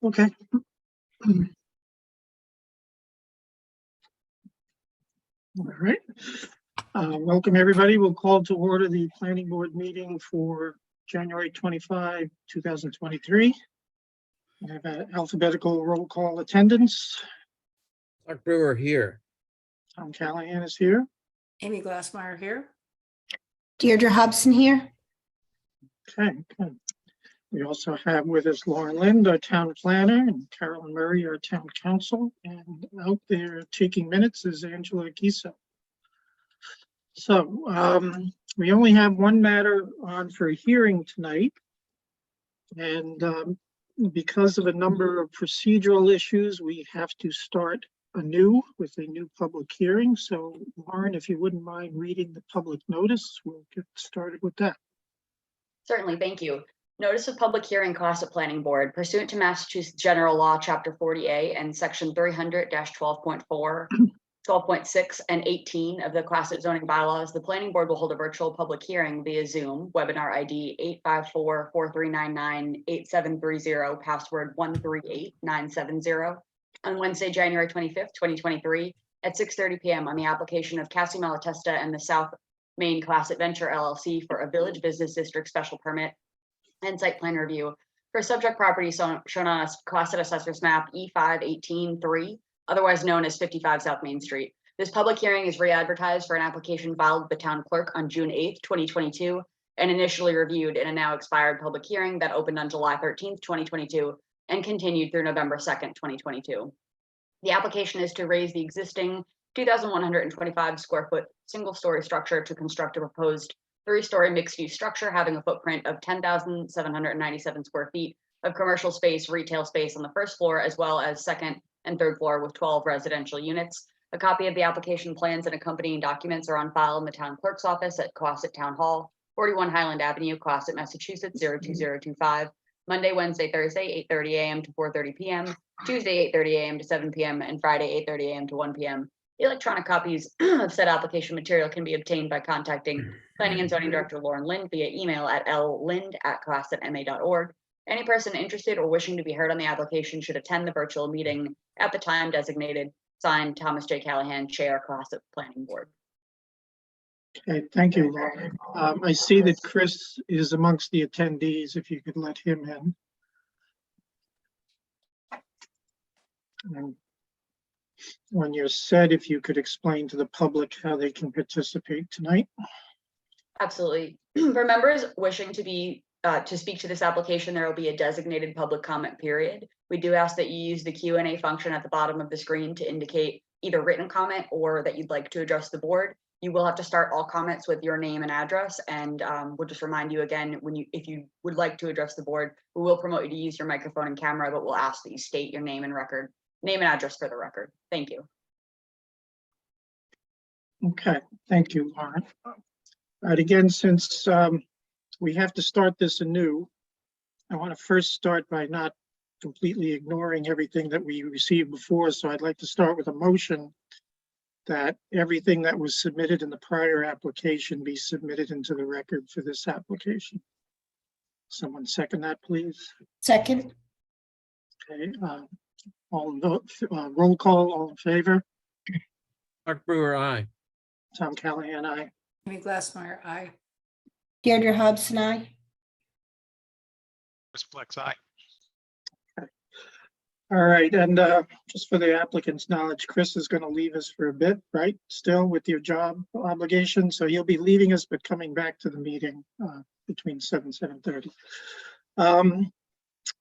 Okay. All right. Welcome, everybody. We'll call to order the planning board meeting for January 25, 2023. I have an alphabetical roll call attendance. Clark Brewer here. Tom Callahan is here. Amy Glassmeyer here. Deirdre Hobson here. Okay, good. We also have with us Lauren Lind, our town planner, and Carolyn Murray, our town council. And out there taking minutes is Angela Giso. So we only have one matter on for a hearing tonight. And because of a number of procedural issues, we have to start anew with a new public hearing. So Lauren, if you wouldn't mind reading the public notice, we'll get started with that. Certainly, thank you. Notice of public hearing, Cohasset Planning Board, pursuant to Massachusetts General Law, Chapter 40A and Section 300-12.4, 12.6, and 18 of the Cohasset zoning bylaws, the Planning Board will hold a virtual public hearing via Zoom, webinar ID 854-4399-8730, password 138970, on Wednesday, January 25th, 2023, at 6:30 p.m. on the application of Cassie Malatesta and the South Main Cohasset Venture LLC for a Village Business District special permit and site plan review for subject property shown on Cohasset Assessor's Map E5-18-3, otherwise known as 55 South Main Street. This public hearing is re-advertised for an application filed with the town clerk on June 8th, 2022, and initially reviewed in a now expired public hearing that opened on July 13th, 2022, and continued through November 2nd, 2022. The application is to raise the existing 2,125 square foot single-story structure to construct a proposed 3-story mixed-use structure having a footprint of 10,797 square feet of commercial space, retail space on the first floor, as well as second and third floor with 12 residential units. A copy of the application plans and accompanying documents are on file in the town clerk's office at Cohasset Town Hall, 41 Highland Avenue, Cohasset, Massachusetts, 02025. Monday, Wednesday, Thursday, 8:30 a.m. to 4:30 p.m., Tuesday, 8:30 a.m. to 7 p.m., and Friday, 8:30 a.m. to 1 p.m. Electronic copies of said application material can be obtained by contacting Planning and Zoning Director Lauren Lind via email at lind@cohassetma.org. Any person interested or wishing to be heard on the application should attend the virtual meeting at the time designated. Signed, Thomas J. Callahan, Chair, Cohasset Planning Board. Okay, thank you, Lauren. I see that Chris is amongst the attendees, if you could let him in. And when you're set, if you could explain to the public how they can participate tonight. Absolutely. For members wishing to speak to this application, there will be a designated public comment period. We do ask that you use the Q&A function at the bottom of the screen to indicate either written comment or that you'd like to address the board. You will have to start all comments with your name and address, and we'll just remind you again, if you would like to address the board, we will promote you to use your microphone and camera, but we'll ask that you state your name and address for the record. Thank you. Okay, thank you, Lauren. All right, again, since we have to start this anew, I want to first start by not completely ignoring everything that we received before. So I'd like to start with a motion that everything that was submitted in the prior application be submitted into the record for this application. Someone second that, please. Second. Okay, roll call, all in favor? Clark Brewer, aye. Tom Callahan, aye. Amy Glassmeyer, aye. Deirdre Hobson, aye. Chris Flex, aye. All right, and just for the applicant's knowledge, Chris is going to leave us for a bit, right? Still with your job obligation, so he'll be leaving us, but coming back to the meeting between 7:30.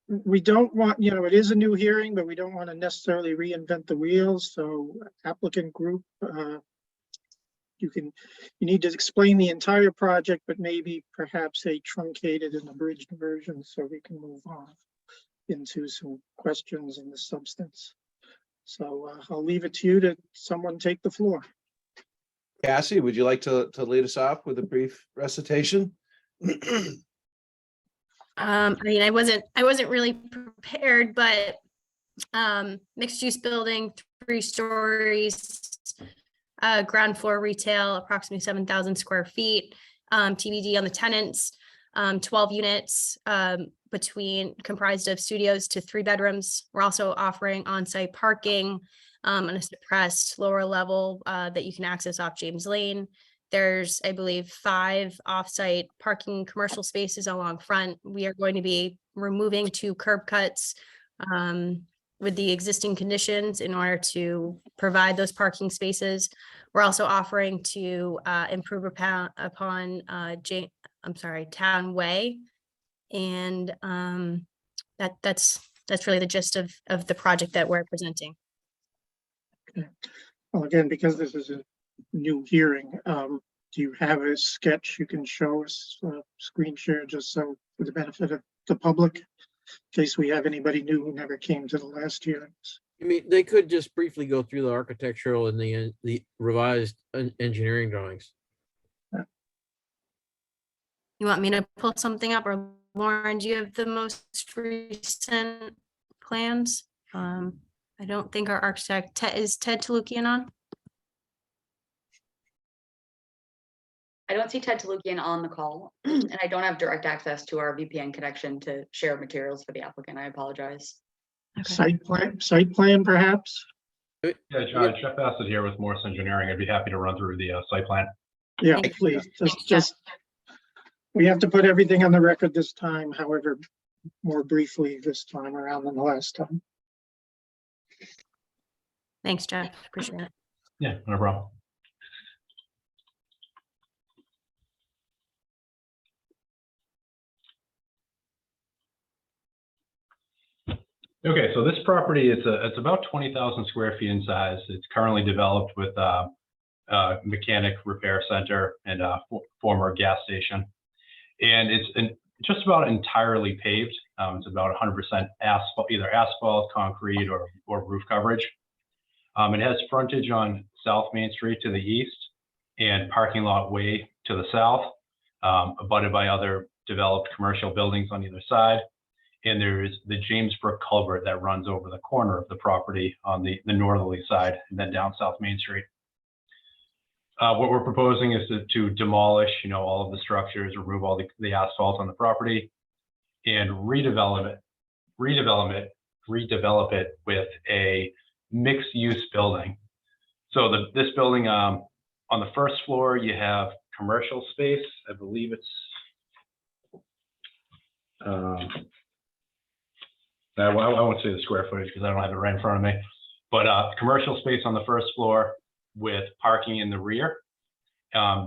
We don't want, it is a new hearing, but we don't want to necessarily reinvent the wheels. So applicant group, you need to explain the entire project, but maybe perhaps a truncated and abridged version so we can move on into some questions in the substance. So I'll leave it to you to someone take the floor. Cassie, would you like to lead us off with a brief recitation? I mean, I wasn't really prepared, but mixed use building, 3 stories, ground floor retail, approximately 7,000 square feet, TBD on the tenants. 12 units comprised of studios to 3 bedrooms. We're also offering on-site parking on a suppressed lower level that you can access off James Lane. There's, I believe, 5 off-site parking commercial spaces along front. We are going to be removing 2 curb cuts with the existing conditions in order to provide those parking spaces. We're also offering to improve upon Town Way. And that's really the gist of the project that we're presenting. Well, again, because this is a new hearing, do you have a sketch you can show us, screen share, just so for the benefit of the public? In case we have anybody new who never came to the last hearings. I mean, they could just briefly go through the architectural and the revised engineering drawings. You want me to pull something up, or Lauren, do you have the most recent plans? I don't think our architect, is Ted Talukian on? I don't see Ted Talukian on the call, and I don't have direct access to our VPN connection to share materials for the applicant. I apologize. Okay. Site plan, perhaps? Yeah, John, Jeff Bassett here with Morse Engineering. I'd be happy to run through the site plan. Yeah, Thank you. please, Thanks, just, we have to put everything on the record this time, however, more briefly this time around than the last time. Thanks, Jeff. Appreciate it. Yeah, no problem. Okay, so this property, it's about 20,000 square feet in size. It's currently developed with mechanic repair center and a former gas station. And it's just about entirely paved. It's about 100% asphalt, either asphalt, concrete, or roof coverage. It has frontage on South Main Street to the east and parking lot way to the south, abutted by other developed commercial buildings on either side. And there is the James Brook culvert that runs over the corner of the property on the northerly side and then down South Main Street. What we're proposing is to demolish, all of the structures, remove all the asphalt on the property, and redevelop it with a mixed-use building. So this building, on the first floor, you have commercial space. I believe it's I won't say the square footage because I don't have it right in front of me, but commercial space on the first floor with parking in the rear.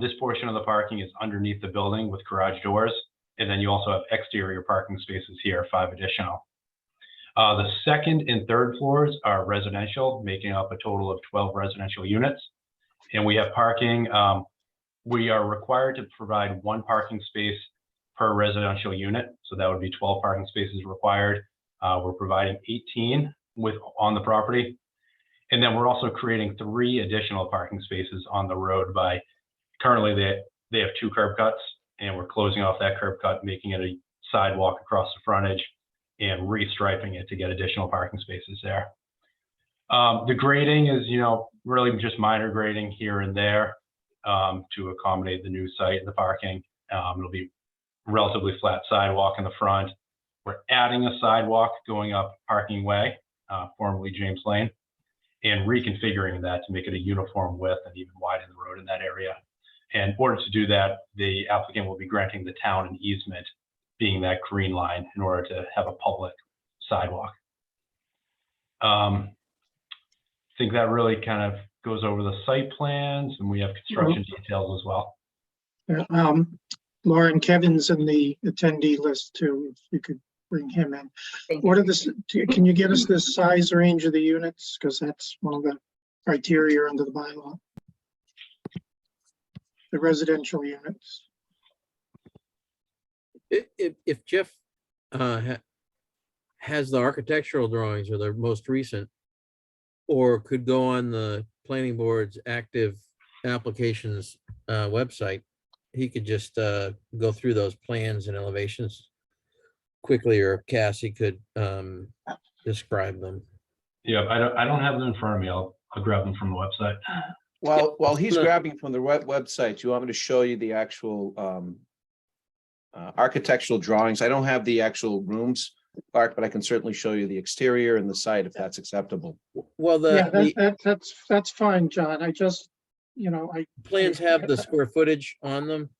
This portion of the parking is underneath the building with garage doors. And then you also have exterior parking spaces here, 5 additional. The second and third floors are residential, making up a total of 12 residential units. And we have parking. We are required to provide 1 parking space per residential unit. So that would be 12 parking spaces required. We're providing 18 on the property. And then we're also creating 3 additional parking spaces on the road currently they have 2 curb cuts, and we're closing off that curb cut, making it a sidewalk across the frontage and restriping it to get additional parking spaces there. The grading is, really just minor grading here and there to accommodate the new site and the parking. It'll be relatively flat sidewalk in the front. We're adding a sidewalk going up Parking Way, formerly James Lane, and reconfiguring that to make it a uniform width and even widen the road in that area. And in order to do that, the applicant will be granting the town an easement, being that green line, in order to have a public sidewalk. I think that really kind of goes over the site plans, and we have construction details as well. Lauren, Kevin's in the attendee list too, if you could bring him in. Thank you. What are can you get us the size range of the units? Because that's one of the criteria under the bylaw. The residential units. If Jeff has the architectural drawings or the most recent, or could go on the planning board's active applications website, he could just go through those plans and elevations quickly, or Cassie could describe them. Yeah, I don't have them in front of me. I'll grab them from the website. While he's grabbing from the website, you want me to show you the actual architectural drawings. I don't have the actual rooms, Clark, but I can certainly show you the exterior and the site if that's acceptable. Well, Yeah, the that's fine, John. I just, I, plans have the square footage on them.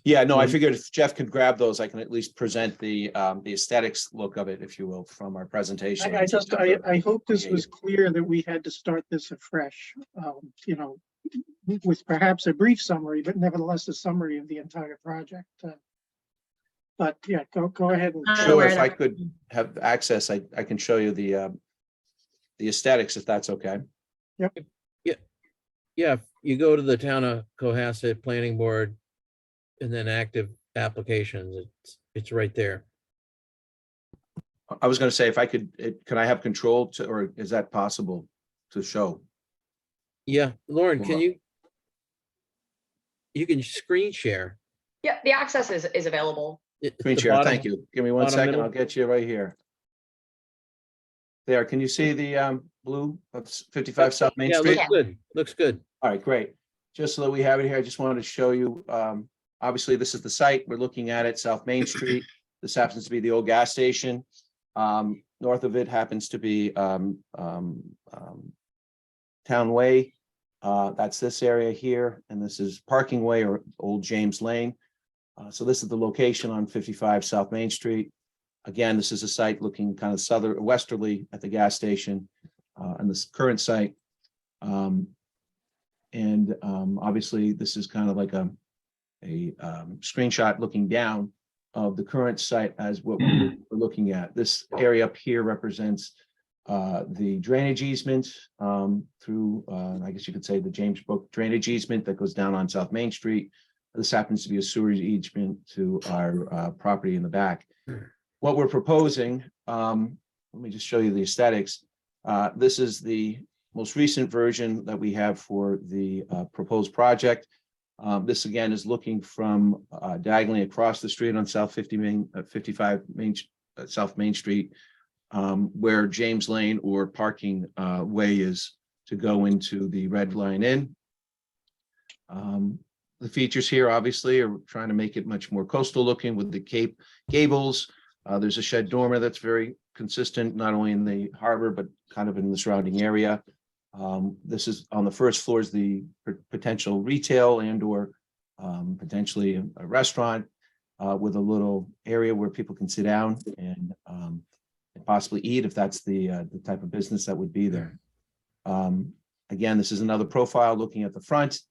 Yeah, no, I Mm. figured if Jeff could grab those, I can at least present the aesthetics look of it, if you will, from our presentation. I hope this was clear that we had to start this afresh. With perhaps a brief summary, but nevertheless a summary of the entire project. But yeah, go ahead and. I'm Sure, aware if that- I could have access, I can show you the aesthetics, if that's okay. Yeah, if you go to the town of Cohasset Planning Board and then active applications, it's right there. I was gonna say, if I could, can I have control to, or is that possible to show? Yeah, Lauren, can Wow. you can screen share. Yeah, the access is available. Screen The share, bottom- thank you. Give me one bottom second, middle. I'll get you right here. There, can you see the blue of 55 South Main Yeah, Street? looks good, looks good. All right, great. Just so that we have it here, I just wanted to show you, obviously, this is the site. We're looking at it, South Main Street. This happens to be the old gas station. North of it happens to be Town Way. That's this area here, and this is Parking Way or Old James Lane. So this is the location on 55 South Main Street. Again, this is a site looking kind of westerly at the gas station, and this current site. Obviously, this is kind of like a screenshot looking down of the current site as what we're looking at. This area up here represents the drainage easement through, I guess you could say, the James Brook drainage easement that goes down on South Main Street. This happens to be a sewer easement to our property in the back. What we're proposing, let me just show you the aesthetics. This is the most recent version that we have for the proposed project. This again is looking from diagonally across the street on South 55 South Main Street, where James Lane or Parking Way is to go into the Red Line Inn. The features here obviously are trying to make it much more coastal looking with the Cape gables. There's a shed dormer that's very consistent, not only in the harbor, but kind of in the surrounding area. This is on the first floor is the potential retail and or potentially a restaurant with a little area where people can sit down and possibly eat if that's the type of business that would be there. Again, this is another profile looking at the front.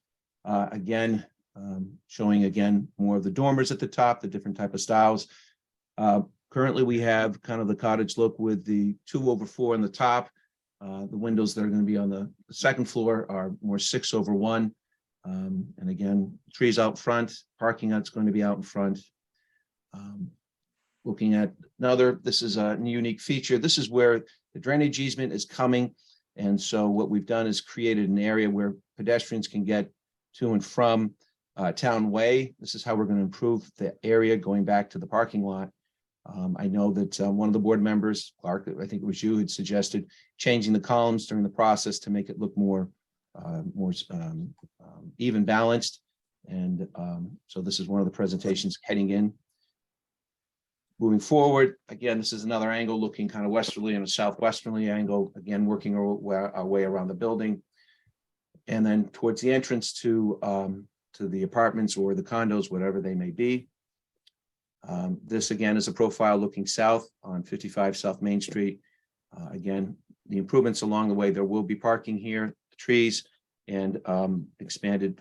Showing again more of the dormers at the top, the different type of styles. Currently, we have kind of the cottage look with the 2/4 on the top. The windows that are going to be on the second floor are more 6/1. And again, trees out front, parking lot's going to be out in front. Looking at another, this is a unique feature. This is where the drainage easement is coming. And so what we've done is created an area where pedestrians can get to and from Town Way. This is how we're going to improve the area going back to the parking lot. I know that one of the board members, Clark, I think it was you, had suggested changing the columns during the process to make it look more even balanced. And so this is one of the presentations heading in. Moving forward, again, this is another angle looking kind of westerly and a southwesterly angle, again, working our way around the building. And then towards the entrance to the apartments or the condos, whatever they may be. This again is a profile looking south on 55 South Main Street. Again, the improvements along the way, there will be parking here, trees, and expanded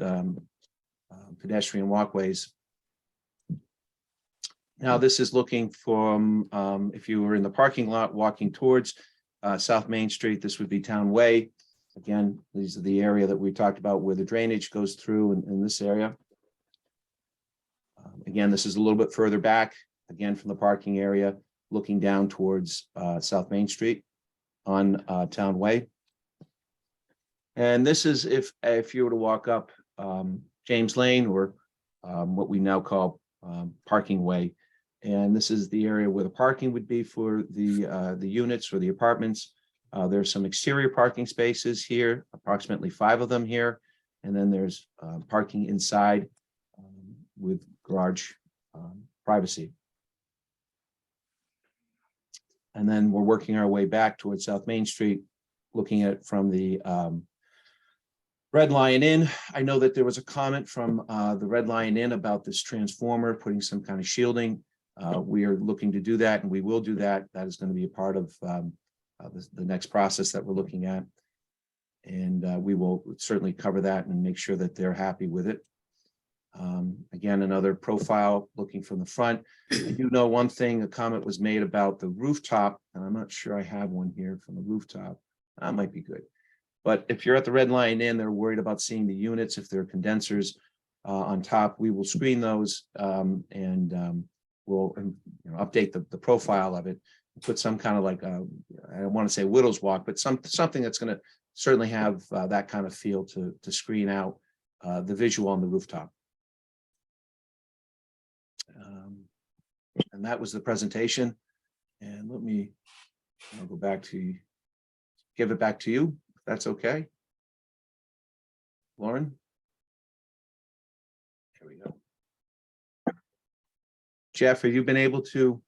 pedestrian walkways. Now, this is looking from, if you were in the parking lot walking towards South Main Street, this would be Town Way. Again, these are the area that we talked about where the drainage goes through in this area. Again, this is a little bit further back, again, from the parking area, looking down towards South Main Street on Town Way. And this is if you were to walk up James Lane or what we now call Parking Way. And this is the area where the parking would be for the units or the apartments. There's some exterior parking spaces here, approximately 5 of them here. And then there's parking inside with garage privacy. And then we're working our way back towards South Main Street, looking at it from the Red Lion Inn. I know that there was a comment from the Red Lion Inn about this transformer, putting some kind of shielding. We are looking to do that, and we will do that. That is going to be a part of the next process that we're looking at. And we will certainly cover that and make sure that they're happy with it. Again, another profile looking from the front. I do know one thing, a comment was made about the rooftop, and I'm not sure I have one here from the rooftop. That might be good. But if you're at the Red Lion Inn, they're worried about seeing the units. If there are condensers on top, we will screen those and we'll update the profile of it. Put some kind of like, I don't want to say widow's walk, but something that's going to certainly have that kind of feel to screen out the visual on the rooftop. And that was the presentation. And I'll go back to, give it back to you, if that's okay. Lauren? There we go. Jeff, have you been able to?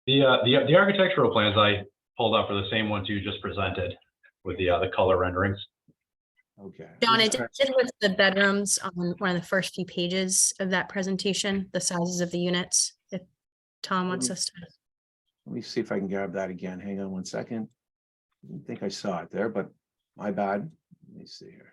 The architectural plans I pulled up are the same ones you just presented with the color renderings. Okay. John, it did with the bedrooms on one of the first few pages of that presentation, the sizes of the units, if Tom wants us to. Let me see if I can grab that again. Hang on one second. I didn't think I saw it there, but my bad. Let me see here.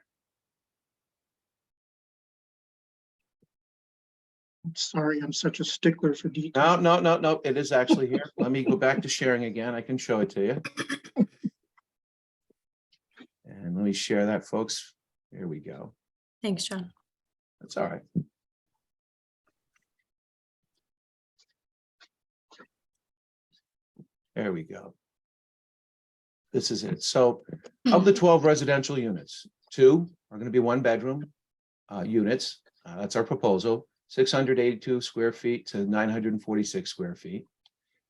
I'm sorry, I'm such a stickler for detail. No. It is actually here. Let me go back to sharing again. I can show it to you. And let me share that, folks. Here we go. Thanks, John. That's all right. There we go. This is it. So of the 12 residential units, 2 are going to be 1-bedroom units. That's our proposal, 682 square feet to 946 square feet.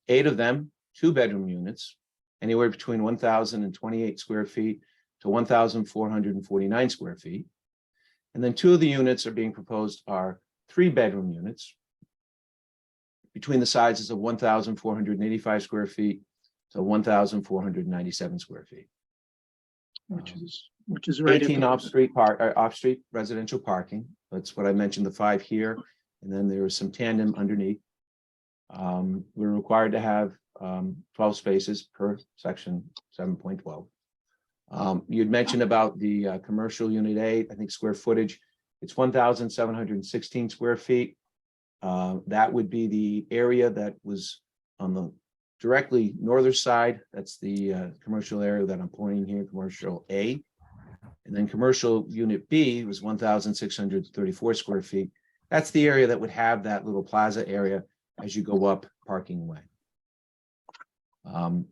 8 of them, 2-bedroom units, anywhere between 1,028 square feet to 1,449 square feet. And then 2 of the units are being proposed are 3-bedroom units between the sizes of 1,485 square feet to 1,497 square feet. Which is right. at 18 the- off-street residential parking. That's what I mentioned, the 5 here, and then there is some tandem underneath. We're required to have 12 spaces per section 7.12. You'd mentioned about the commercial unit A, I think square footage, it's 1,716 square feet. That would be the area that was on the directly northern side. That's the commercial area that I'm pointing here, commercial A. And then commercial unit B was 1,634 square feet. That's the area that would have that little plaza area as you go up parking way.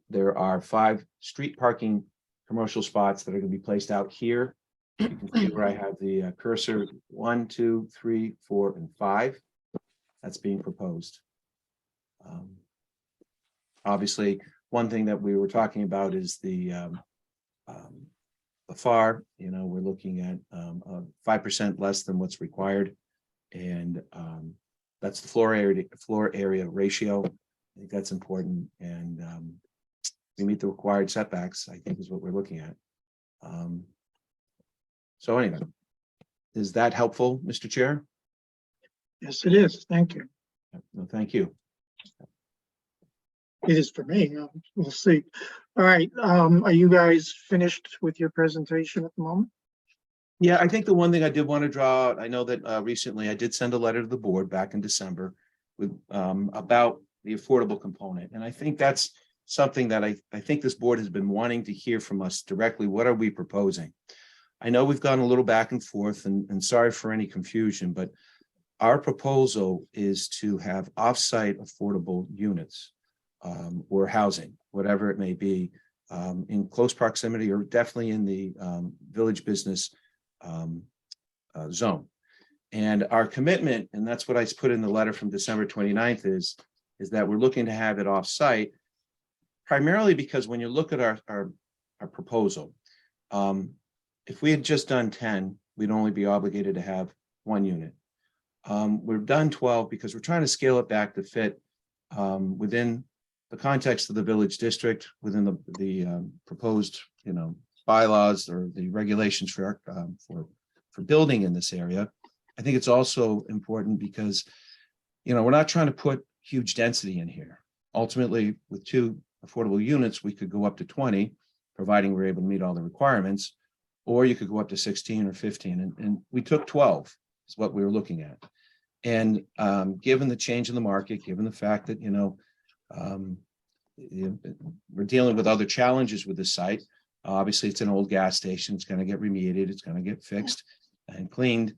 There are 5 street parking commercial spots that are going to be placed out here. You can see where I have the cursor, 1, 2, 3, 4, and 5. That's being proposed. Obviously, one thing that we were talking about is the FAR. We're looking at 5% less than what's required, and that's the floor area ratio. I think that's important, and we meet the required setbacks, I think is what we're looking at. So anyway, is that helpful, Mr. Chair? Yes, it is. Thank you. No, thank you. It is for me. We'll see. All right. Are you guys finished with your presentation at the moment? Yeah, I think the one thing I did want to draw out, I know that recently I did send a letter to the board back in December with about the affordable component. And I think that's something that I think this board has been wanting to hear from us directly. What are we proposing? I know we've gone a little back and forth, and sorry for any confusion, but our proposal is to have off-site affordable units or housing, whatever it may be, in close proximity or definitely in the village business zone. And our commitment, and that's what I put in the letter from December 29th, is that we're looking to have it off-site, primarily because when you look at our proposal, if we had just done 10, we'd only be obligated to have one unit. We've done 12 because we're trying to scale it back to fit within the context of the village district, within the proposed, bylaws or the regulations for building in this area. I think it's also important because, we're not trying to put huge density in here. Ultimately, with 2 affordable units, we could go up to 20, providing we're able to meet all the requirements, or you could go up to 16 or 15. And we took 12 is what we were looking at. And given the change in the market, given the fact that, we're dealing with other challenges with the site. Obviously, it's an old gas station. It's going to get remediated. It's going to get fixed and cleaned.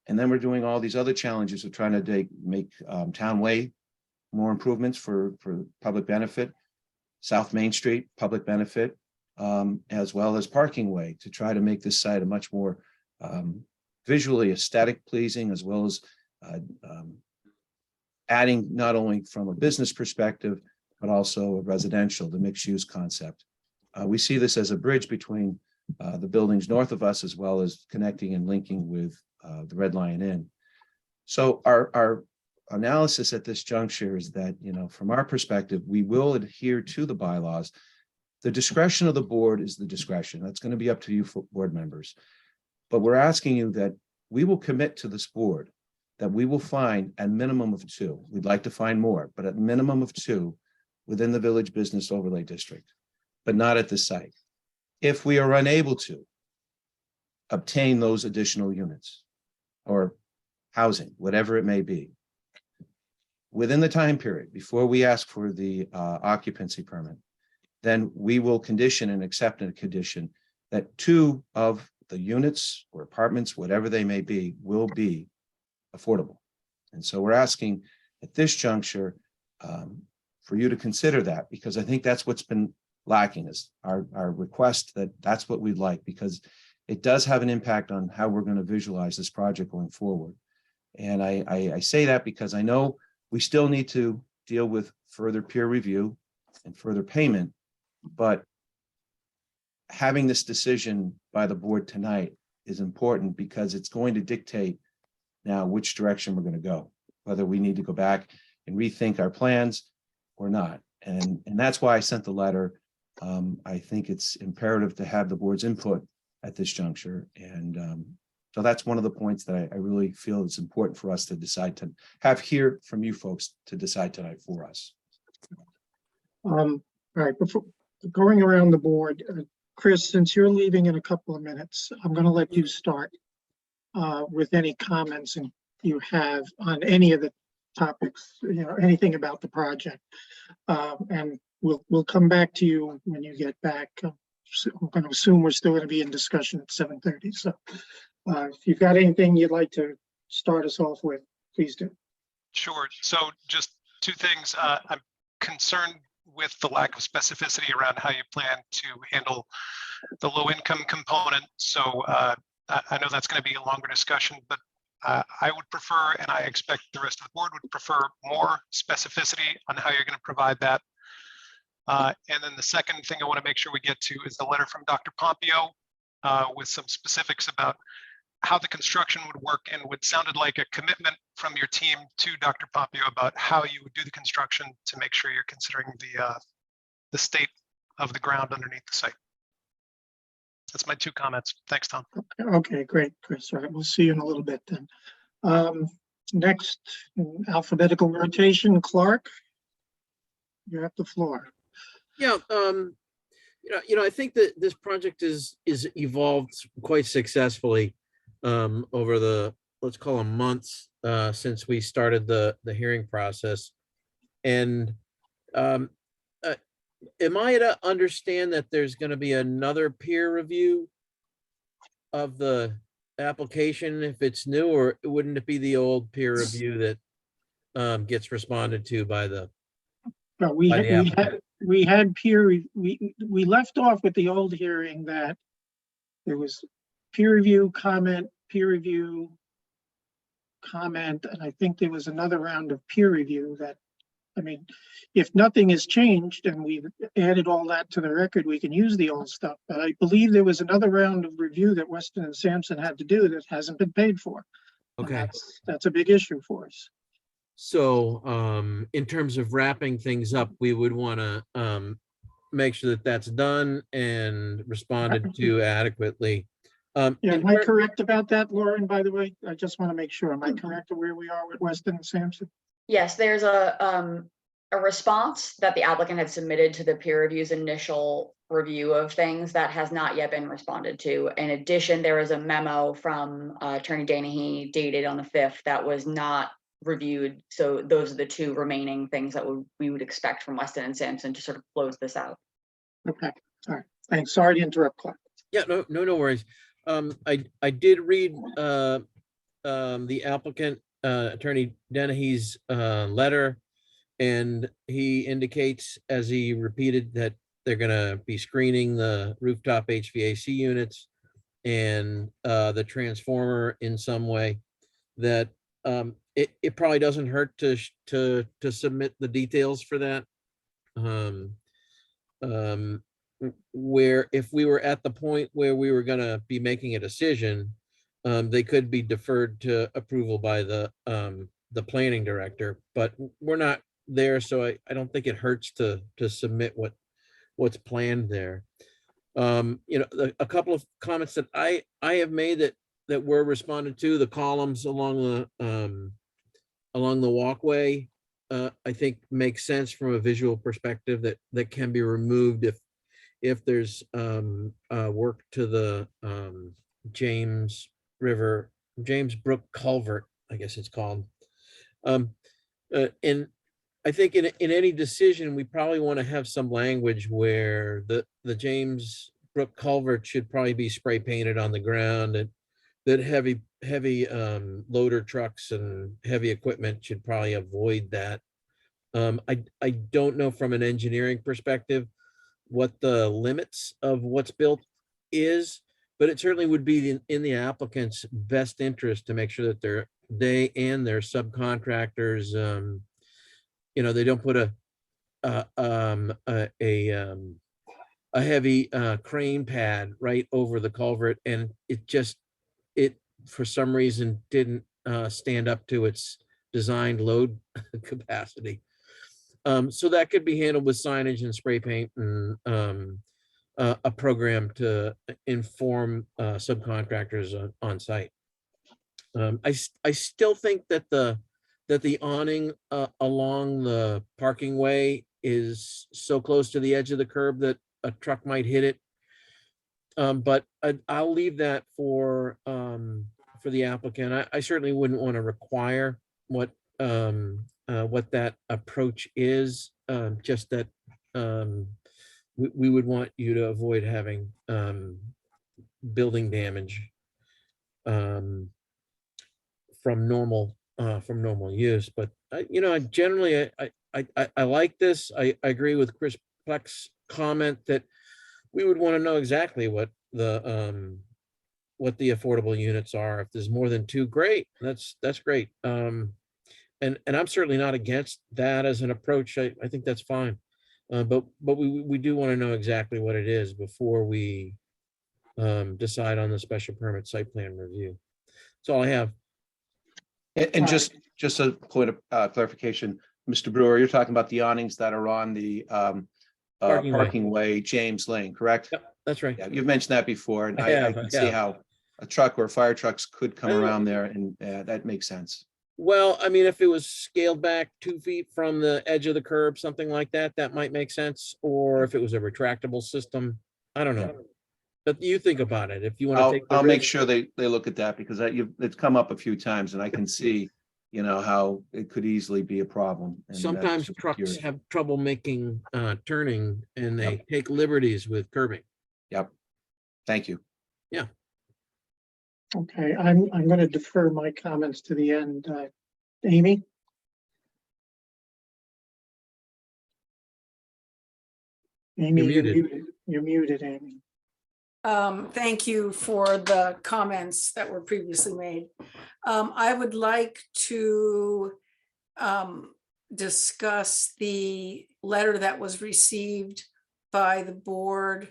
And then we're doing all these other challenges of trying to make Town Way more improvements for public benefit, South Main Street, public benefit, as well as Parking Way, to try to make this site a much more visually aesthetic pleasing, as well as adding not only from a business perspective, but also a residential, the mixed use concept. We see this as a bridge between the buildings north of us, as well as connecting and linking with the Red Lion Inn. So our analysis at this juncture is that, from our perspective, we will adhere to the bylaws. The discretion of the board is the discretion. That's going to be up to you, board members. But we're asking you that we will commit to this board that we will find a minimum of 2. We'd like to find more, but at minimum of 2 within the Village Business Overlay District, but not at this site. If we are unable to obtain those additional units or housing, whatever it may be, within the time period before we ask for the occupancy permit, then we will condition and accept a condition that 2 of the units or apartments, whatever they may be, will be affordable. And so we're asking at this juncture for you to consider that, because I think that's what's been lacking, is our request that that's what we'd like, because it does have an impact on how we're going to visualize this project going forward. And I say that because I know we still need to deal with further peer review and further payment, but having this decision by the board tonight is important, because it's going to dictate now which direction we're going to go, whether we need to go back and rethink our plans or not. And that's why I sent the letter. I think it's imperative to have the board's input at this juncture. And so that's one of the points that I really feel is important for us to decide to have here from you folks to decide tonight for us. All right, before going around the board, Chris, since you're leaving in a couple of minutes, I'm going to let you start with any comments you have on any of the topics, anything about the project. And we'll come back to you when you get back. I'm going to assume we're still going to be in discussion at 7:30. So if you've got anything you'd like to start us off with, please do. Sure. So just 2 things. I'm concerned with the lack of specificity around how you plan to handle the low income component. So I know that's going to be a longer discussion, but I would prefer, and I expect the rest of the board would prefer, more specificity on how you're going to provide that. And then the second thing I want to make sure we get to is the letter from Dr. Pompeo with some specifics about how the construction would work, and what sounded like a commitment from your team to Dr. Pompeo about how you would do the construction to make sure you're considering the state of the ground underneath the site. That's my 2 comments. Thanks, Tom. Okay, great, Chris. All right, we'll see you in a little bit then. Next, in alphabetical rotation, Clark, you have the floor. Yeah, I think that this project is evolved quite successfully over the, let's call them, months since we started the hearing process. And am I to understand that there's going to be another peer review of the application if it's new, or wouldn't it be the old peer review that gets responded to by the? But By the applicant. we had we left off with the old hearing that there was peer review, comment, and I think there was another round of peer review that I mean, if nothing has changed and we've added all that to the record, we can use the old stuff. But I believe there was another round of review that Weston and Sampson had to do that hasn't been paid for. And Okay. That's a big issue for us. So in terms of wrapping things up, we would want to make sure that that's done and responded to adequately. Yeah, in am I ter- correct about that, Lauren, by the way? I just want to make sure. Am I correct of where we are with Weston and Sampson? Yes, there's a response that the applicant had submitted to the peer review's initial review of things that has not yet been responded to. In addition, there is a memo from Attorney Danahy dated on the 5th that was not reviewed. So those are the two remaining things that we would expect from Weston and Sampson to sort of close this out. Okay, all right. Thanks. Sorry to interrupt, Clark. Yeah, no worries. I did read the applicant, Attorney Dennehy's letter, and he indicates, as he repeated, that they're gonna be screening the rooftop HVAC units and the transformer in some way, that it probably doesn't hurt to submit the details for that. Where if we were at the point where we were gonna be making a decision, they could be deferred to approval by the planning director, but we're not there, so I don't think it hurts to submit what's planned there. A couple of comments that I have made that were responded to, the columns along the walkway, I think makes sense from a visual perspective, that can be removed if there's work to the James Brook culvert, I guess it's called. And I think in any decision, we probably want to have some language where the James Brook culvert should probably be spray painted on the ground, and that heavy loader trucks and heavy equipment should probably avoid that. I don't know from an engineering perspective what the limits of what's built is, but it certainly would be in the applicant's best interest to make sure that they and their subcontractors, they don't put a heavy crane pad right over the culvert, and it for some reason didn't stand up to its designed load capacity. So that could be handled with signage and spray paint and a program to inform subcontractors on site. I still think that the awning along the parking way is so close to the edge of the curb that a truck might hit it. But I'll leave that for the applicant. I certainly wouldn't want to require what that approach is, just that we would want you to avoid having building damage from normal use. But generally I like this. I agree with Chris Pleck's comment that we would want to know exactly what the affordable units are. If there's more than two, great, that's great. And I'm certainly not against that as an approach. I think that's fine. But we do want to know exactly what it is before we decide on the special permit site plan review. That's all I have. And just a point of clarification, Mr. Brewer, you're talking about the awnings that are on the parking way, James Lane, correct? Yep, that's right. Yeah, you've mentioned that before, and I I have, can I see have. how a truck or fire trucks could come around there, and that makes sense. Well, I mean, if it was scaled back 2 feet from the edge of the curb, something like that, that might make sense. Or if it was a retractable system, I don't know. But you think about it, if you want to take. I'll make sure they look at that, because it's come up a few times, and I can see, how it could easily be a problem. And Sometimes that's trucks curious. have trouble making turning, and they take liberties with curbing. Yep. Thank you. Okay, I'm going to defer my comments to the end. Amy? Amy, you're muted. muted. You're muted, Amy. Thank you for the comments that were previously made. I would like to discuss the letter that was received by the board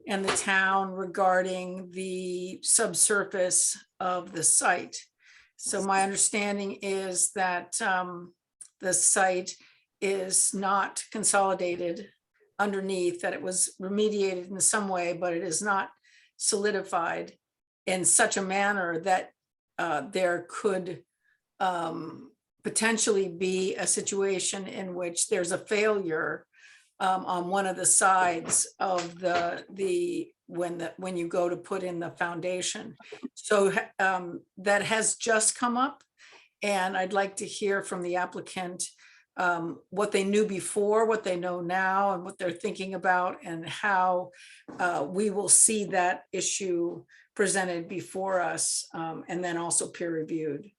and the town regarding the subsurface of the site. So my understanding is that the site is not consolidated underneath, that it was remediated in some way, but it is not solidified in such a manner that there could potentially be a situation in which there's a failure on one of the sides of when you go to put in the foundation. So that has just come up, and I'd like to hear from the applicant what they knew before, what they know now, and what they're thinking about, and how we will see that issue presented before us, and then also peer reviewed.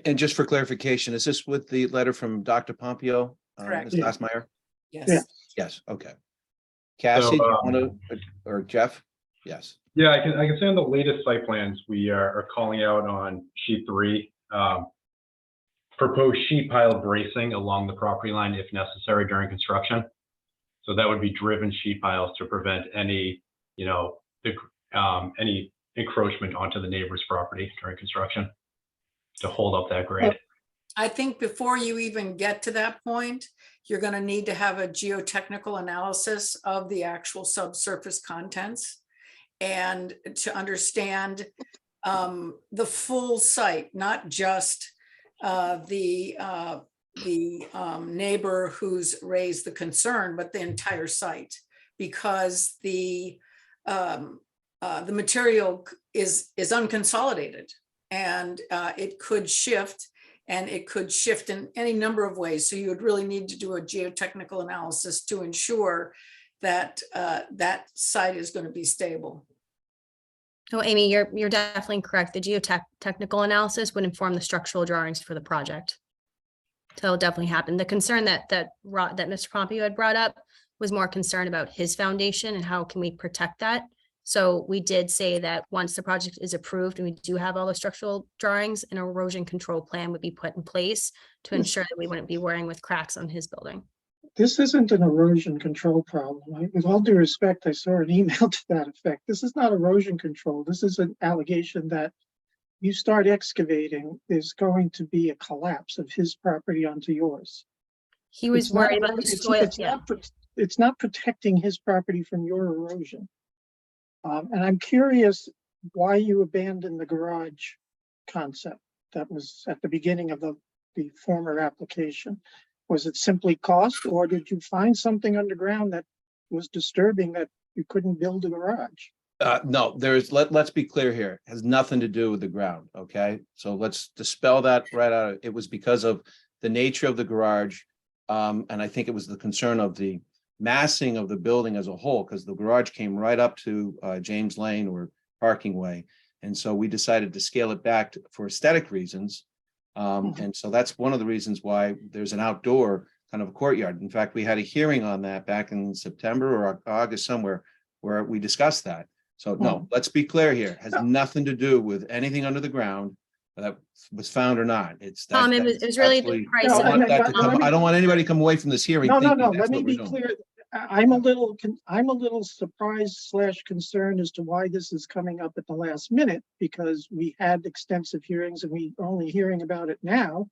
And just for clarification, is this with the letter from Dr. Pompeo? Correct. Ms. Glassmeyer? Yeah. Yes. Yes, okay. Cassie, do you want to, or Jeff? Yes. Yeah, I can say on the latest site plans, we are calling out on sheet 3, proposed sheet pile bracing along the property line if necessary during construction. So that would be driven sheet piles to prevent any, any encroachment onto the neighbor's property during construction to hold up that grade. I think before you even get to that point, you're going to need to have a geotechnical analysis of the actual subsurface contents and to understand the full site, not just the neighbor who's raised the concern, but the entire site, because the material is unconsolidated, and it could shift. And it could shift in any number of ways. So you would really need to do a geotechnical analysis to ensure that that site is going to be stable. Oh, Amy, you're definitely correct. The geotechnical analysis would inform the structural drawings for the project. So it'll definitely happen. The concern that Mr. Pompeo had brought up was more concerned about his foundation and how can we protect that. So we did say that once the project is approved and we do have all the structural drawings, an erosion control plan would be put in place to ensure that we wouldn't be worrying with cracks on his building. This isn't an erosion control problem. With all due respect, I saw an email to that effect. This is not erosion control. This is an allegation that you start excavating, there's going to be a collapse of his property onto yours. He was It's not worried about the erosion- soil. it's Yeah. it's not protecting his property from your erosion. And I'm curious why you abandoned the garage concept that was at the beginning of the former application. Was it simply cost, or did you find something underground that was disturbing that you couldn't build a garage? No, let's be clear here. It has nothing to do with the ground, okay? So let's dispel that right out. It was because of the nature of the garage. And I think it was the concern of the massing of the building as a whole, because the garage came right up to James Lane or Parking Way. And so we decided to scale it back for aesthetic reasons. And so that's one of the reasons why there's an outdoor kind of a courtyard. In fact, we had a hearing on that back in September or August somewhere where we discussed that. So no, let's be clear here. It has nothing to do with anything under the ground that was found or not. It's that. It was really the price No, of I I, mean, want that to but come, let me- I don't want anybody to come away from this hearing. No, thinking let that's me what be we're doing. clear. I'm a little surprised / concerned as to why this is coming up at the last minute, because we had extensive hearings and we only hearing about it now.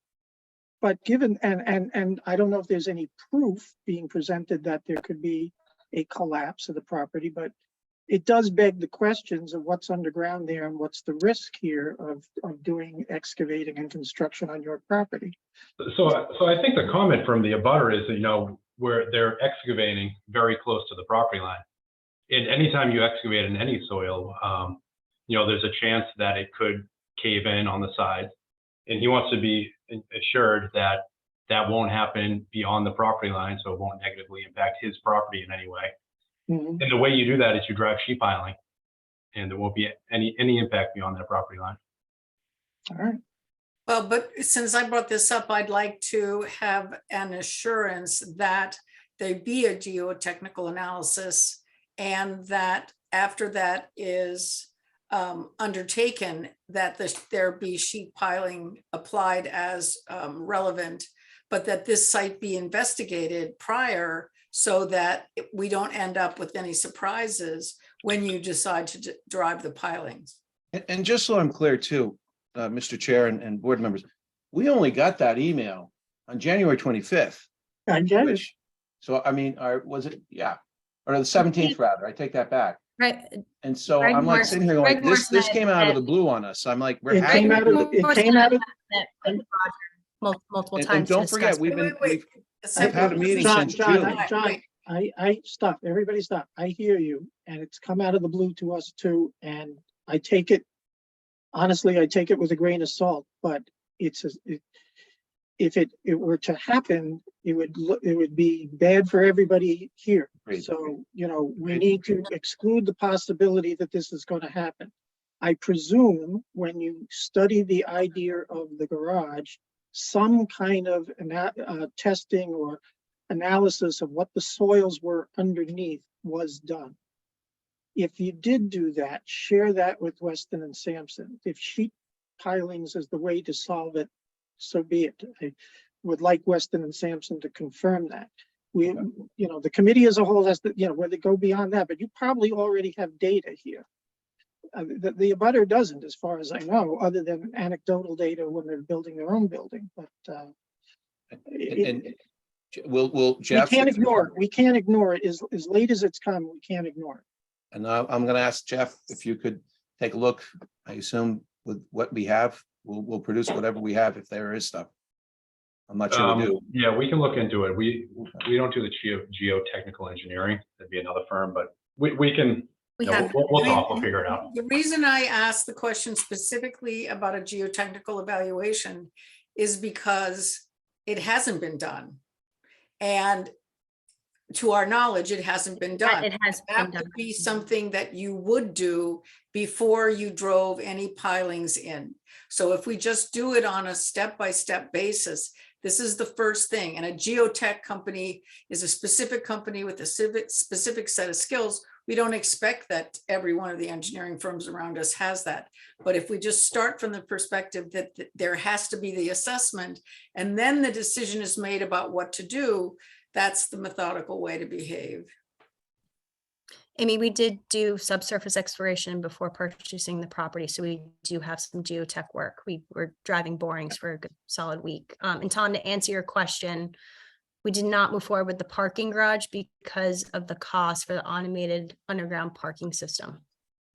But given, and I don't know if there's any proof being presented that there could be a collapse of the property, but it does beg the questions of what's underground there and what's the risk here of doing excavating and construction on your property. So I think the comment from the abutter is that, where they're excavating very close to the property line. And anytime you excavate in any soil, there's a chance that it could cave in on the sides. And he wants to be assured that that won't happen beyond the property line, so it won't negatively impact his property in any way. Mhm. And the way you do that is you drive sheet piling, and there won't be any impact beyond that property line. All right. Well, but since I brought this up, I'd like to have an assurance that there be a geotechnical analysis, and that after that is undertaken, that there be sheet piling applied as relevant but that this site be investigated prior so that we don't end up with any surprises when you decide to drive the pilings. And just so I'm clear too, Mr. Chair and board members, we only got that email on January 25th. I get it. Which, so I mean, was it, yeah, or the 17th rather, I take that back. Right. And so Greg I'm like Morrison- sitting here going, Greg this Morrison came out of the had- blue on us. I'm like, we're It came having. out of, it came out of, Multiple And times. to don't forget, discuss. we've been, Wait. I've had a meeting John, since John, June. John, I stop, everybody stop. I hear you, and it's come out of the blue to us too, and I take it, honestly, I take it with a grain of salt, but if it were to happen, it would be bad for everybody here. Agreed. So, we need to exclude the possibility that this is going to happen. I presume when you study the idea of the garage, some kind of testing or analysis of what the soils were underneath was done. If you did do that, share that with Weston and Sampson. If sheet pilings is the way to solve it, so be it. I would like Weston and Sampson to confirm that. The committee as a whole has to, where they go beyond that, but you probably already have data here. The abutter doesn't, as far as I know, other than anecdotal data when they're building their own building, but And we'll we Jeff. can't ignore it. We can't ignore it. As late as it's come, we can't ignore it. And I'm gonna ask Jeff if you could take a look. I assume with what we have, we'll produce whatever we have if there is stuff. I'm not sure we do. Yeah, we can look into it. We don't do the geotechnical engineering. That'd be another firm, but we can, We you know, have, we'll talk, we'll figure it out. The reason I asked the question specifically about a geotechnical evaluation is because it hasn't been done. And to our knowledge, it hasn't been done. it has been That done. would be something that you would do before you drove any pilings in. So if we just do it on a step-by-step basis, this is the first thing. And a geotech company is a specific company with a specific set of skills. We don't expect that every one of the engineering firms around us has that. But if we just start from the perspective that there has to be the assessment, and then the decision is made about what to do, that's the methodical way to behave. Amy, we did do subsurface exploration before purchasing the property, so we do have some geotech work. We were driving borings for a good solid week. And Tom, to answer your question, we did not move forward with the parking garage because of the cost for the automated underground parking system.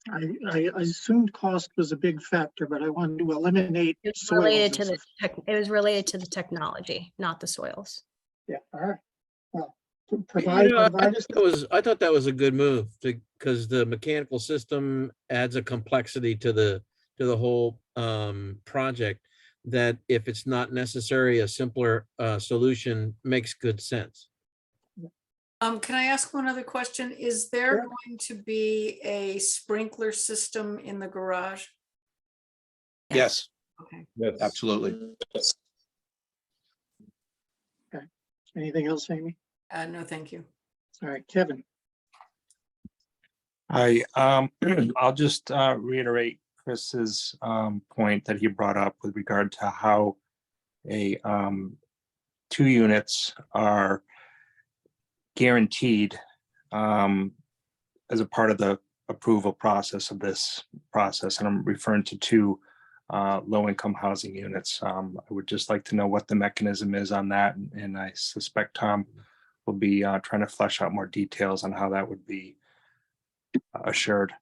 I assumed cost was a big factor, but I wanted to eliminate. It was soils related to as the it was related to the technology, not the soils. Yeah, all right. Well, You provide know, us. I thought that was a good move because the mechanical system adds a complexity to the whole project that if it's not necessary, a simpler solution makes good sense. Can I ask one other question? Is there Sure. going to be a sprinkler system in the garage? Yes, Okay. absolutely. Anything else, Amy? No, thank you. All right, Kevin. Hi, I'll just reiterate Chris's point that he brought up with regard to how a 2 units are guaranteed as a part of the approval process of this process, and I'm referring to 2 low-income housing units. I would just like to know what the mechanism is on that, and I suspect Tom will be trying to flesh out more details on how that would be assured.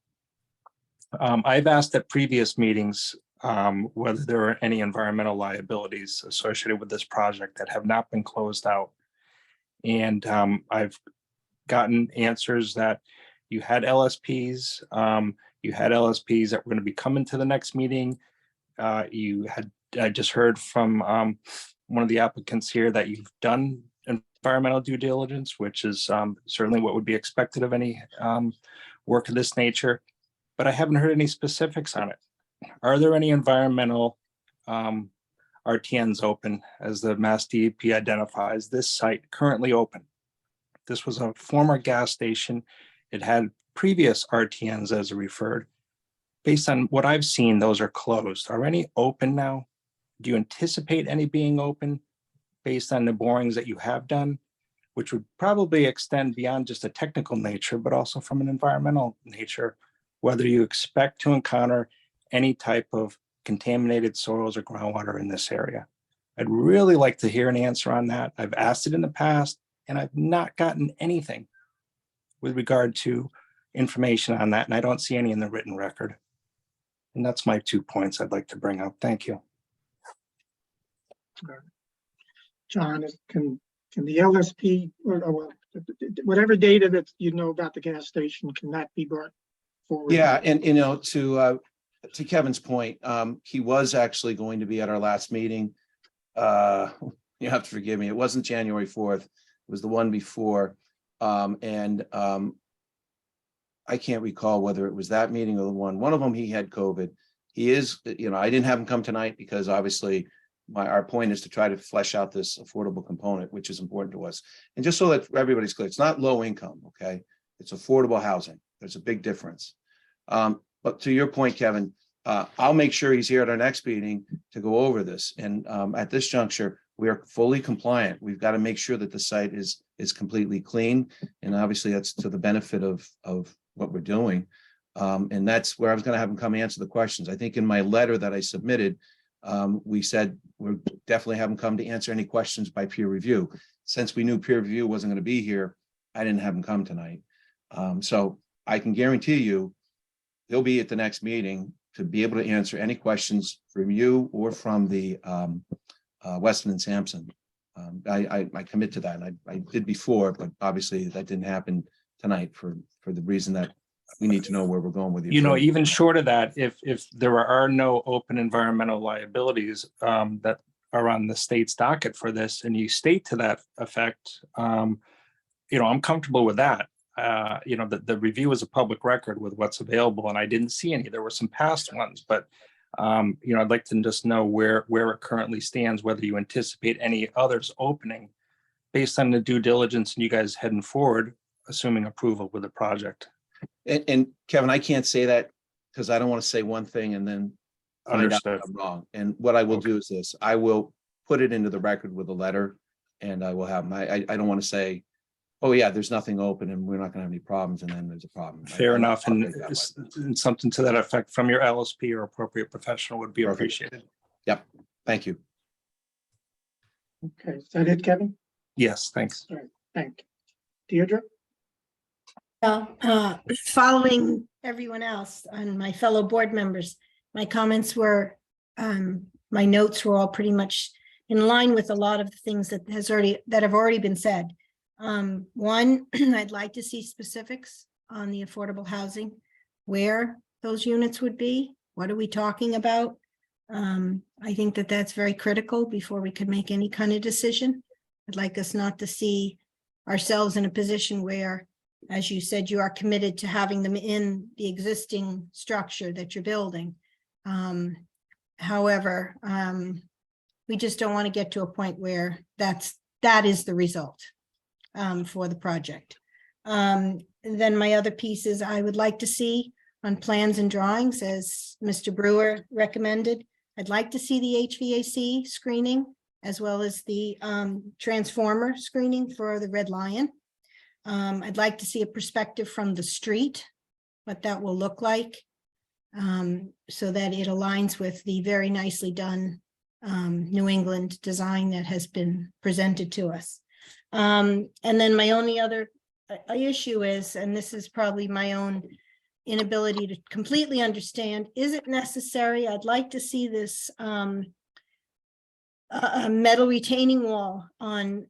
I've asked at previous meetings whether there are any environmental liabilities associated with this project that have not been closed out. And I've gotten answers that you had LSPs, that were going to be coming to the next meeting. I just heard from one of the applicants here that you've done environmental due diligence, which is certainly what would be expected of any work of this nature, but I haven't heard any specifics on it. Are there any environmental RTNs open as the Mass DEP identifies this site currently open? This was a former gas station. It had previous RTNs as referred. Based on what I've seen, those are closed. Are any open now? Do you anticipate any being open? based on the borings that you have done, which would probably extend beyond just a technical nature, but also from an environmental nature, whether you expect to encounter any type of contaminated soils or groundwater in this area. I'd really like to hear an answer on that. I've asked it in the past and I've not gotten anything with regard to information on that, and I don't see any in the written record. And that's my 2 points I'd like to bring up. Thank you. John, can the LSP, or well, whatever data that you know about the gas station, can that be brought forward? Yeah, and you know, to Kevin's point, he was actually going to be at our last meeting. You have to forgive me. It wasn't January 4th. It was the one before. I can't recall whether it was that meeting or the one of them, he had COVID. He is, you know, I didn't have him come tonight because obviously our point is to try to flesh out this affordable component, which is important to us. And just so that everybody's clear, it's not low income, okay? It's affordable housing. There's a big difference. But to your point, Kevin, I'll make sure he's here at our next meeting to go over this. And at this juncture, we are fully compliant. We've got to make sure that the site is completely clean. And obviously that's to the benefit of what we're doing. And that's where I was going to have him come answer the questions. I think in my letter that I submitted, we said we'll definitely have him come to answer any questions by peer review. Since we knew peer review wasn't going to be here, I didn't have him come tonight. So I can guarantee you he'll be at the next meeting to be able to answer any questions from you or from the Weston and Sampson. I commit to that. And I did before, but obviously that didn't happen tonight for the reason that we need to know where we're going with you. You know, even short of that, if there are no open environmental liabilities that are on the state's docket for this, and you state to that effect, you know, I'm comfortable with that. You know, the review is a public record with what's available, and I didn't see any. There were some past ones, but you know, I'd like to just know where it currently stands, whether you anticipate any others opening based on the due diligence and you guys heading forward, assuming approval with the project. And Kevin, I can't say that because I don't want to say one thing and then find out Understood. I'm wrong. And what I will Okay. do is this, I will put it into the record with a letter and I will have my, I don't want to say, oh yeah, there's nothing open and we're not going to have any problems. And then there's a problem. Fair enough, I'll and think that way. and something to that effect from your LSP or appropriate professional would be Perfect. appreciated. Yep. Thank you. Okay, is that it, Kevin? Yes, thanks. Thank you. Deirdre? Following everyone else and my fellow board members, my comments were, my notes were all pretty much in line with a lot of the things that have already been said. One, I'd like to see specifics on the affordable housing, where those units would be. What are we talking about? I think that that's very critical before we could make any kind of decision. I'd like us not to see ourselves in a position where, as you said, you are committed to having them in the existing structure that you're building. However, we just don't want to get to a point where that is the result for the project. And then my other pieces I would like to see on plans and drawings, as Mr. Brewer recommended. I'd like to see the HVAC screening as well as the transformer screening for the Red Lion. I'd like to see a perspective from the street, what that will look like, so that it aligns with the very nicely done New England design that has been presented to us. And then my only other issue is, and this is probably my own inability to completely understand, is it necessary? I'd like to see this a metal retaining wall on,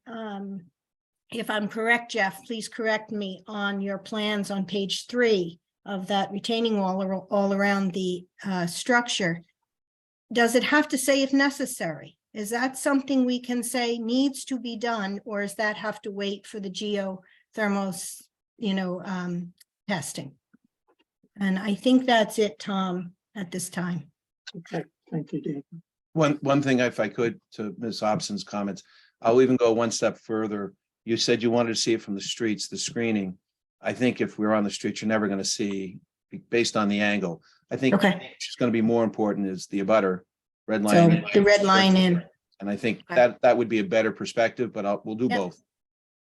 if I'm correct, Jeff, please correct me, on your plans on page 3 of that retaining wall all around the structure. Does it have to say if necessary? Is that something we can say needs to be done, or does that have to wait for the geothermal, testing? And I think that's it, Tom, at this time. Okay, thank you, Dave. One thing, if I could, to Ms. Hobson's comments, I'll even go one step further. You said you wanted to see it from the streets, the screening. I think if we're on the street, you're never going to see, based on the angle. I think Okay. it's going to be more important is the abutter, Red So Lion. the Red Lion in. And I think Okay. that would be a better perspective, but we'll do Yep. both.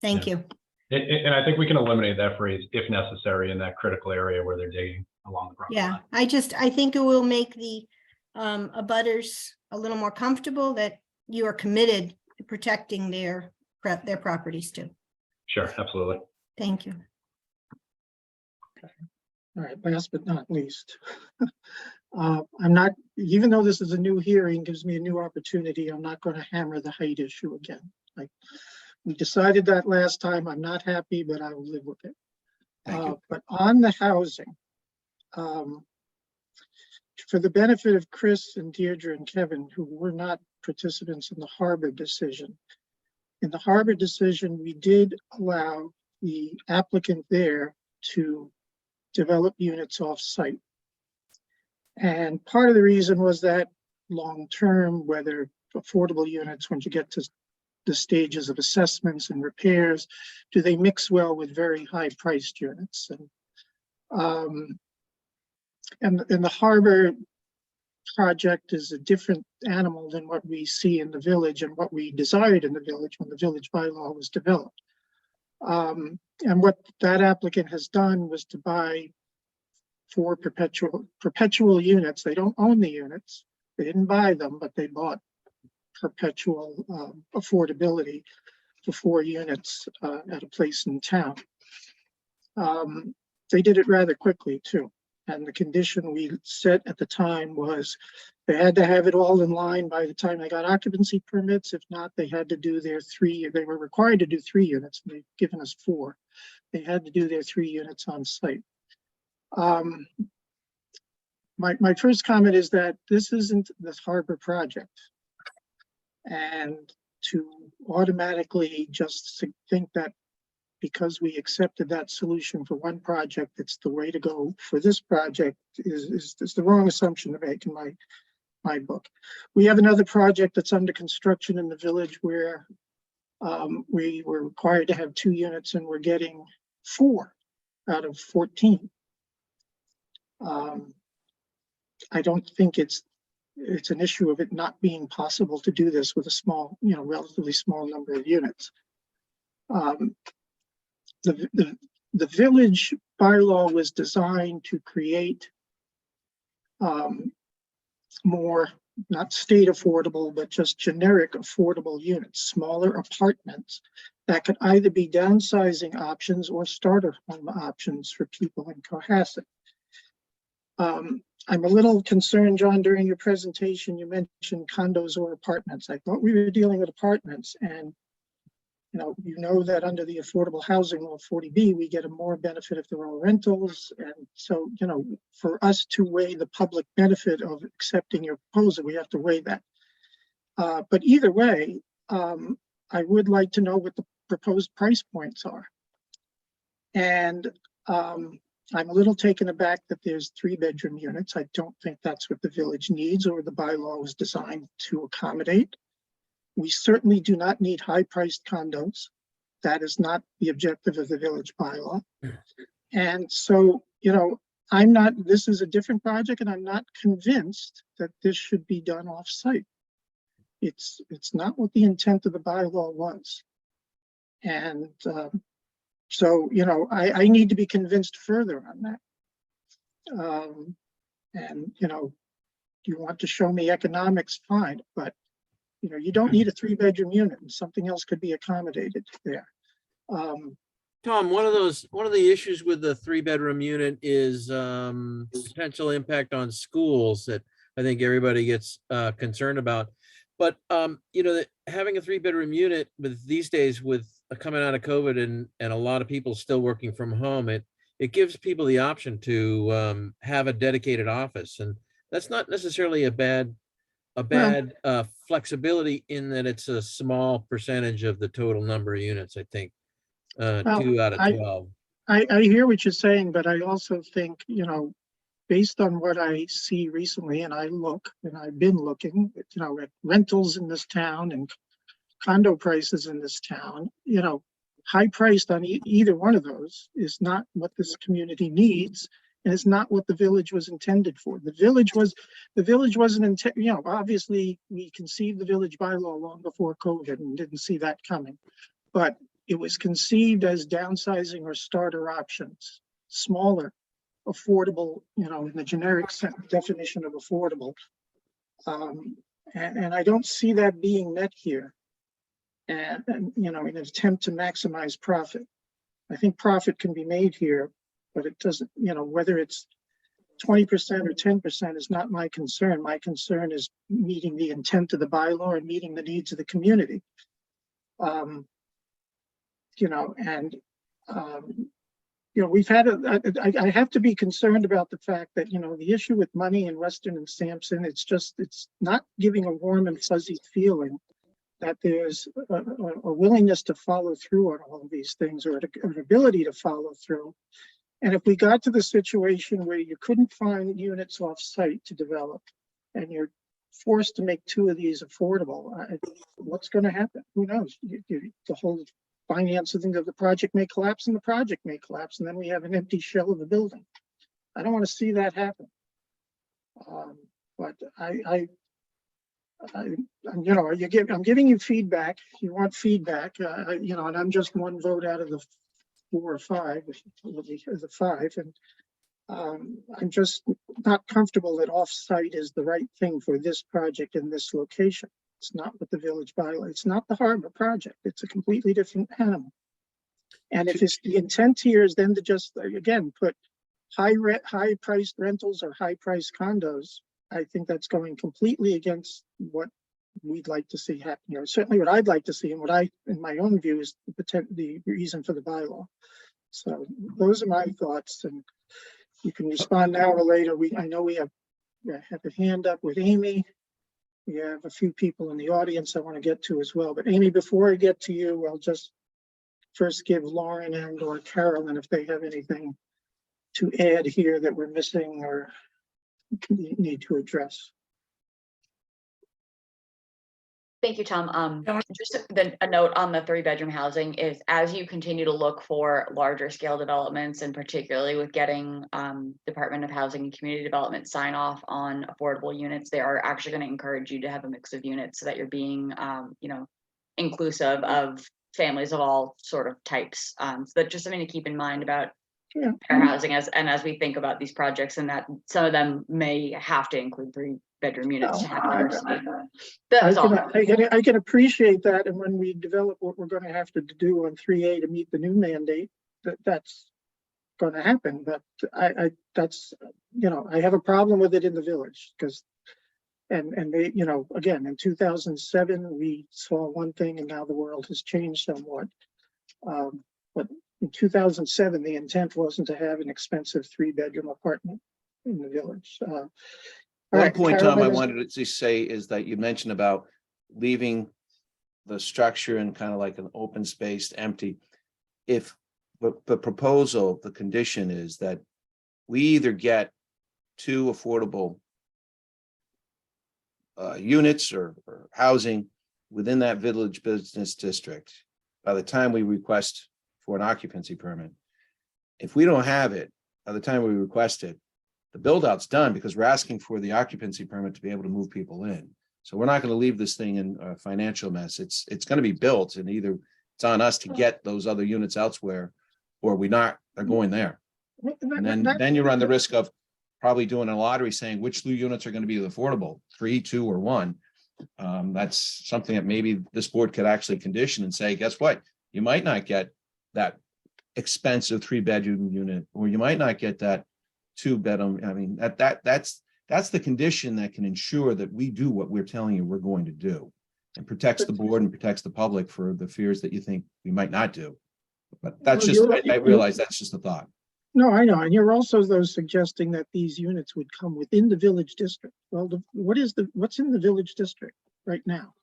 Thank you. And I think we can eliminate that phrase if necessary in that critical area where they're digging along the property Yeah, line. I think it will make the abutters a little more comfortable that you are committed to protecting their properties too. Sure, absolutely. Thank you. All right, last but not least. I'm not, even though this is a new hearing, gives me a new opportunity, I'm not going to hammer the height issue again. We decided that last time. I'm not happy, but I will live with it. Thank you. But on the housing, for the benefit of Chris and Deirdre and Kevin, who were not participants in the Harbor decision, in the Harbor decision, we did allow the applicant there to develop units off-site. And part of the reason was that long-term, whether affordable units, when you get to the stages of assessments and repairs, do they mix well with very high-priced units? And the Harbor project is a different animal than what we see in the village and what we desired in the village when the village bylaw was developed. And what that applicant has done was to buy 4 perpetual units. They don't own the units. They didn't buy them, but they bought perpetual affordability for 4 units at a place in town. They did it rather quickly too. And the condition we set at the time was they had to have it all in line by the time they got occupancy permits. If not, they had to do their 3, they were required to do 3 units. They've given us 4. They had to do their 3 units on site. My first comment is that this isn't the Harbor project. And to automatically just think that because we accepted that solution for one project, it's the way to go for this project is the wrong assumption to make in my book. We have another project that's under construction in the village where we were required to have 2 units and we're getting 4 out of 14. I don't think it's an issue of it not being possible to do this with a small, relatively small number of units. The village bylaw was designed to create more, not state affordable, but just generic affordable units, smaller apartments that could either be downsizing options or starter home options for people in Cohasset. I'm a little concerned, John, during your presentation, you mentioned condos or apartments. I thought we were dealing with apartments, and you know that under the Affordable Housing Law 40B, we get a more benefit if they're all rentals. And so, for us to weigh the public benefit of accepting your proposal, we have to weigh that. But either way, I would like to know what the proposed price points are. And I'm a little taken aback that there's 3-bedroom units. I don't think that's what the village needs or the bylaw was designed to accommodate. We certainly do not need high-priced condos. That is not the objective of the village bylaw. And so, this is a different project and I'm not convinced that this should be done off-site. It's not what the intent of the bylaw was. And so, I need to be convinced further on that. And, you want to show me economics, fine, but you don't need a 3-bedroom unit and something else could be accommodated there. Tom, one of the issues with the 3-bedroom unit is potential impact on schools that I think everybody gets concerned about. But having a 3-bedroom unit with these days with coming out of COVID and a lot of people still working from home, it gives people the option to have a dedicated office, and that's not necessarily a bad flexibility in that it's a small percentage of the total number of units. I think 2 out of 12. I hear what you're saying, but I also think, based on what I see recently, and I've been looking, at rentals in this town and condo prices in this town, high priced on either one of those is not what this community needs. And it's not what the village was intended for. The village wasn't intended, you know, obviously we conceived the village bylaw long before COVID and didn't see that coming. But it was conceived as downsizing or starter options, smaller, affordable, you know, in the generic definition of affordable. And I don't see that being met here. And, you know, in an attempt to maximize profit. I think profit can be made here, but it doesn't, you know, whether it's 20% or 10% is not my concern. My concern is meeting the intent of the bylaw and meeting the needs of the community. You know, and, you know, we've had, I have to be concerned about the fact that, you know, the issue with money in Western and Sampson, it's not giving a warm and fuzzy feeling that there's a willingness to follow through on all of these things, or an ability to follow through. And if we got to the situation where you couldn't find units off site to develop, and you're forced to make 2 of these affordable, what's going to happen? Who knows? The whole financing of the project may collapse, and the project may collapse, and then we have an empty shell of a building. I don't want to see that happen. But you know, I'm giving you feedback. You want feedback, you know, and I'm just 1 vote out of the 4 or 5, the 5, and I'm just not comfortable that off-site is the right thing for this project in this location. It's not what the village bylaw. It's not the harbor project. It's a completely different animal. And if it's the intent here is then to just again put high-priced rentals or high-priced condos, I think that's going completely against what we'd like to see happen, or certainly what I'd like to see, and what in my own view, is the reason for the bylaw. So those are my thoughts, and you can respond now or later. I know we have a hand up with Amy. We have a few people in the audience I want to get to as well. But Amy, before I get to you, I'll just first give Lauren and/or Carolyn if they have anything to add here that we're missing or need to address. Thank you, Tom. Just a note on the 3-bedroom housing is, as you continue to look for larger scale developments, and particularly with getting Department of Housing and Community Development sign off on affordable units, they are actually going to encourage you to have a mix of units so that you're being, you know, inclusive of families of all sort of types. So that's just something to keep in mind about fair housing as we think about these projects, and that some of them may have to include 3-bedroom units to have diversity. That's all. I can appreciate that, and when we develop what we're going to have to do on 3A to meet the new mandate, that's going to happen. But that's, you know, I have a problem with it in the village, because and they, you know, again, in 2007 we saw one thing, and now the world has changed somewhat. But in 2007, the intent wasn't to have an expensive 3-bedroom apartment in the village. One point, Tom, I Carolyn, wanted to say is that you mentioned about leaving the structure in kind of like an open space, empty. If the proposal, the condition is that we either get 2 affordable units or housing within that village business district by the time we request for an occupancy permit. If we don't have it by the time we request it, the build out's done, because we're asking for the occupancy permit to be able to move people in. So we're not going to leave this thing in a financial mess. It's going to be built, and either it's on us to get those other units elsewhere, or they're going there. And then you run the risk of probably doing a lottery saying which new units are going to be affordable, 3, 2, or 1. That's something that maybe this board could actually condition and say, guess what? You might not get that expensive 3-bedroom unit, or you might not get that 2-bedroom. I mean, that's the condition that can ensure that we do what we're telling you we're going to do, and protects the board and protects the public for the fears that you think we might not do. But that's I realize that's just a thought. No, I know. And you're also those suggesting that these units would come within the village district. Well, what's in the village district right now?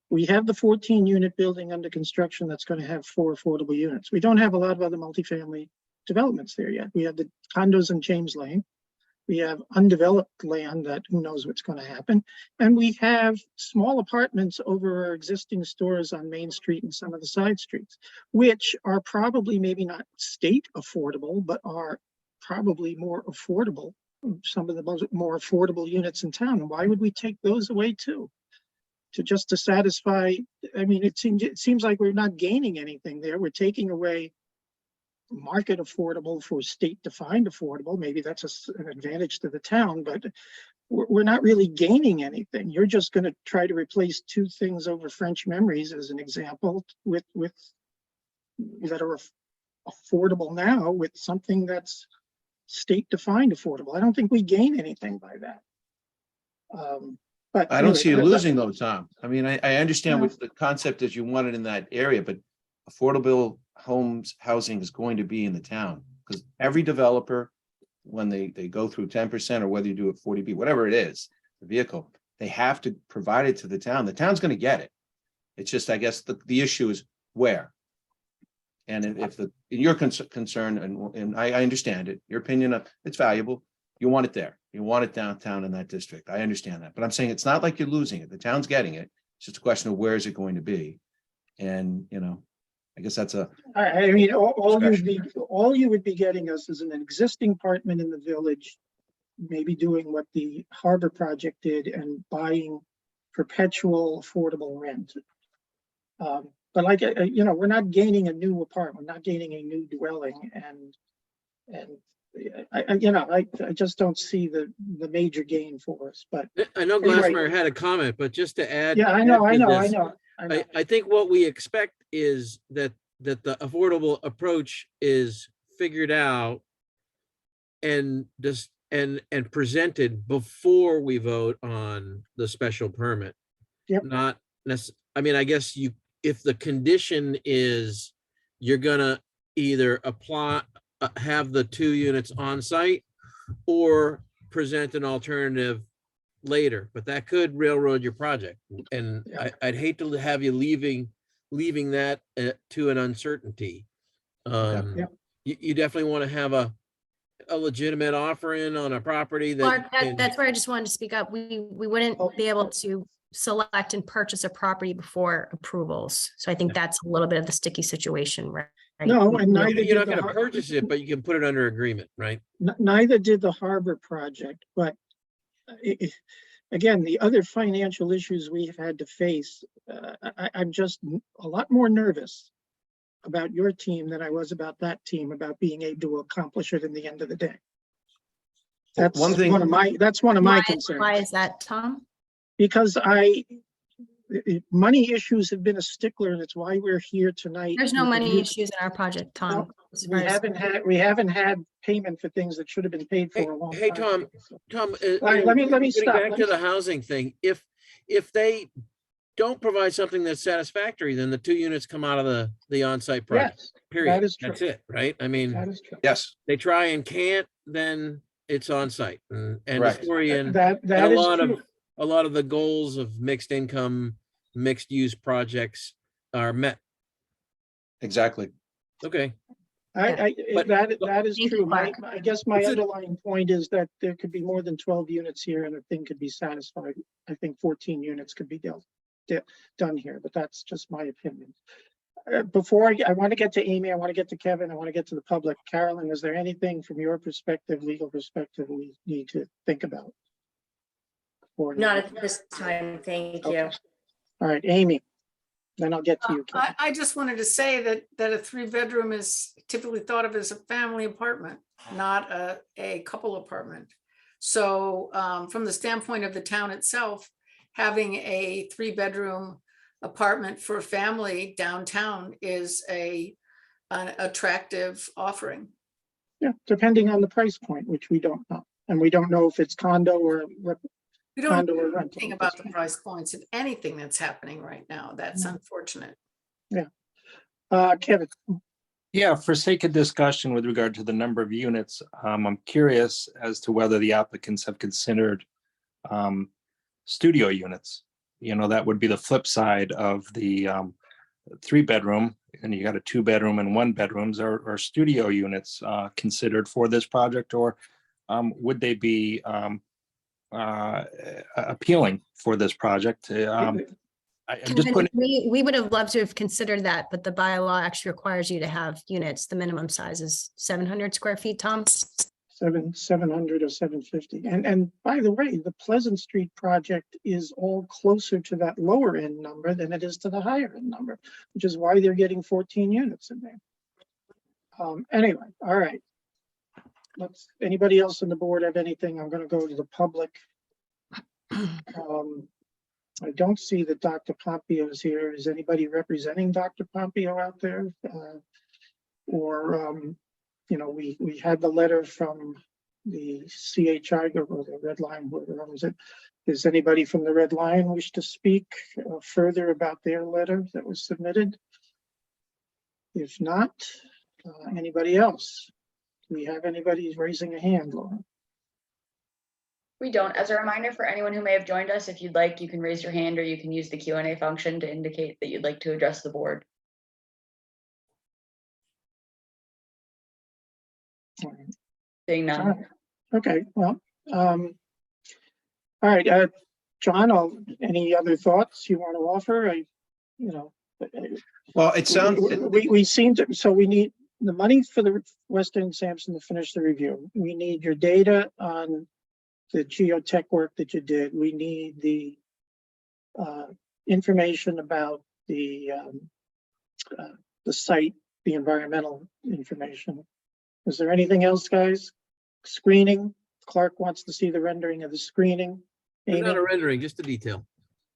We have the 14-unit building under construction that's going to have 4 affordable units. We don't have a lot of other multifamily developments there yet. We have the condos in James Lane. We have undeveloped land that who knows what's going to happen. And we have small apartments over our existing stores on Main Street and some of the side streets, which are probably maybe not state affordable, but are probably more affordable, some of the more affordable units in town. And why would we take those away too? To satisfy, I mean, it seems like we're not gaining anything there. We're taking away market affordable for state defined affordable. Maybe that's an advantage to the town, but we're not really gaining anything. You're just going to try to replace two things over French Memories as an example with that are affordable now with something that's state defined affordable. I don't think we gain anything by that. But I don't see you anyway, losing though, Tom. I mean, I understand what the concept is you want it in that area, but affordable housing is going to be in the town. Because every developer, when they go through 10% or whether you do it 40B, whatever it is, the vehicle, they have to provide it to the town. The town's going to get it. It's just, I guess, the issue is where. And if your concern, and I understand it, your opinion, it's valuable. You want it there. You want it downtown in that district. I understand that. But I'm saying it's not like you're losing it. The town's getting it. It's just a question of where is it going to be? And, I guess that's I mean, all you would be getting us is an existing apartment in the village, maybe doing what the Harbor Project did and buying perpetual affordable rent. But like, we're not gaining a new apartment, not gaining a new dwelling, and I just don't see the major gain for us. But I know Anyway. Glassmeyer had a comment, but just to add. yeah, I add know. to this, I think what we expect is that the affordable approach is figured out and presented before we vote on the special permit. Yep. Not I mean, I guess if the condition is you're gonna either apply, have the 2 units on site or present an alternative later, but that could railroad your project. And Yeah. I'd hate to have you leaving that to an uncertainty. Yeah. You definitely want to have a legitimate offer in on a property that. Clark, can- that's where I just wanted to speak up. We wouldn't be able to select and purchase a property before approvals. So I think that's a little bit of the sticky situation, right? No, and neither You're not did going to purchase it, but you can put it under agreement, right? neither did the Harbor Project, but again, the other financial issues we've had to face, I'm just a lot more nervous about your team than I was about that team, about being able to accomplish it in the end of the day. That's One thing- one of my Why concerns. is that, Tom? Because money issues have been a stickler, and it's why we're here tonight. There's no with the money new- issues in our project, Tom. as far as- We haven't had payment for things that should have been paid for a long time. Hey, Tom, ago, so. Tom. right, let me getting stop, Back let to me the housing thing. If they don't provide something that's satisfactory, then the 2 units come out of the on-site project. Yes, Period. is true. That's it, right? I mean, that is true. yes, they try and can't, then it's on-site. And the Correct. story and That a is lot true. of a lot of the goals of mixed income, mixed use projects are met. exactly. Okay. But- That is Thank you, true. Mark. I guess my It's a- underlying point is that there could be more than 12 units here and a thing could be satisfied. I think 14 units could be done here, but that's just my opinion. Before I want to get to Amy, I want to get to Kevin, I want to get to the public. Carolyn, is there anything from your perspective, legal perspective, we need to think about? Or- Not at this time, thank you. Okay. All right, Amy, then I'll get to you. Kevin. I just wanted to say that a 3-bedroom is typically thought of as a family apartment, not a couple apartment. So from the standpoint of the town itself, having a 3-bedroom apartment for a family downtown is an attractive offering. Yeah, depending on the price point, which we don't know. And we don't know if it's condo or We don't condo know or rental. anything about the price points of anything that's happening right now. That's unfortunate. Kevin, Yeah, for sake of discussion with regard to the number of units, I'm curious as to whether the applicants have considered studio units. That would be the flip side of the 3-bedroom, and you got a 2-bedroom and 1-bedrooms. Are studio units considered for this project, or would they be appealing for this project? I'm just putting, We would have loved to have considered that, but the bylaw actually requires you to have units. The minimum size is 700 square feet, Tom. 700 or 750. And by the way, the Pleasant Street project is all closer to that lower end number than it is to the higher end number, which is why they're getting 14 units in there. Anyway, all right. Anybody else on the board have anything? I'm going to go to the public. I don't see that Dr. Pompeo is here. Is anybody representing Dr. Pompeo out there? You know, we had the letter from the CHI or the Red Line, whatever was it. Does anybody from the Red Line wish to speak further about their letter that was submitted? If not, anybody else? Do we have anybody raising a hand, Laura? We don't. As a reminder for anyone who may have joined us, if you'd like, you can raise your hand or you can use the Q&A function to indicate that you'd like to address the board. Seeing All none. right. Okay, well, all right, John, any other thoughts you want to offer? Well, it sounds, We seem to, so we need the money for the Weston Sampson to finish the review. We need your data on the geotech work that you did. We need the information about the site, the environmental information. Is there anything else, guys? Screening, Clark wants to see the rendering of the screening. Not Amy? a rendering, just a detail.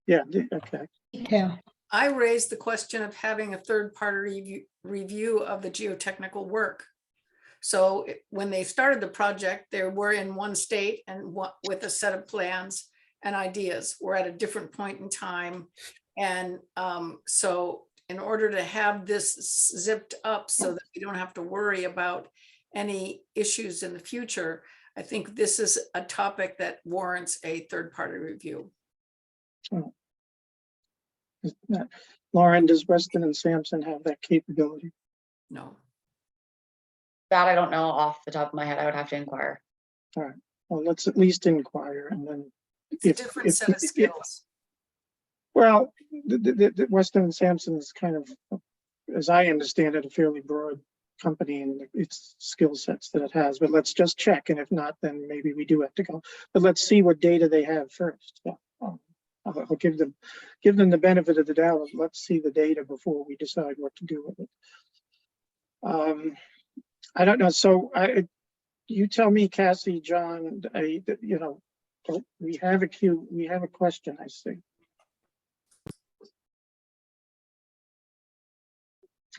Yeah, okay. Yeah. I raised the question of having a third-party review of the geotechnical work. So when they started the project, they were in one state and with a set of plans and ideas. We're at a different point in time. And so in order to have this zipped up so that we don't have to worry about any issues in the future, I think this is a topic that warrants a third-party review. Lauren, does Weston and Sampson have that capability? No. That I don't know off the top of my head. I would have to inquire. All right, well, let's at least inquire and then. It's a different set of skills. Well, the Weston and Sampson is kind of, as I understand it, a fairly broad company and its skill sets that it has, but let's just check. And if not, then maybe we do have to go, but let's see what data they have first. Yeah. I'll give them the benefit of the doubt. Let's see the data before we decide what to do with it. I don't know. So you tell me, Cassie, John, we have a queue. We have a question, I see.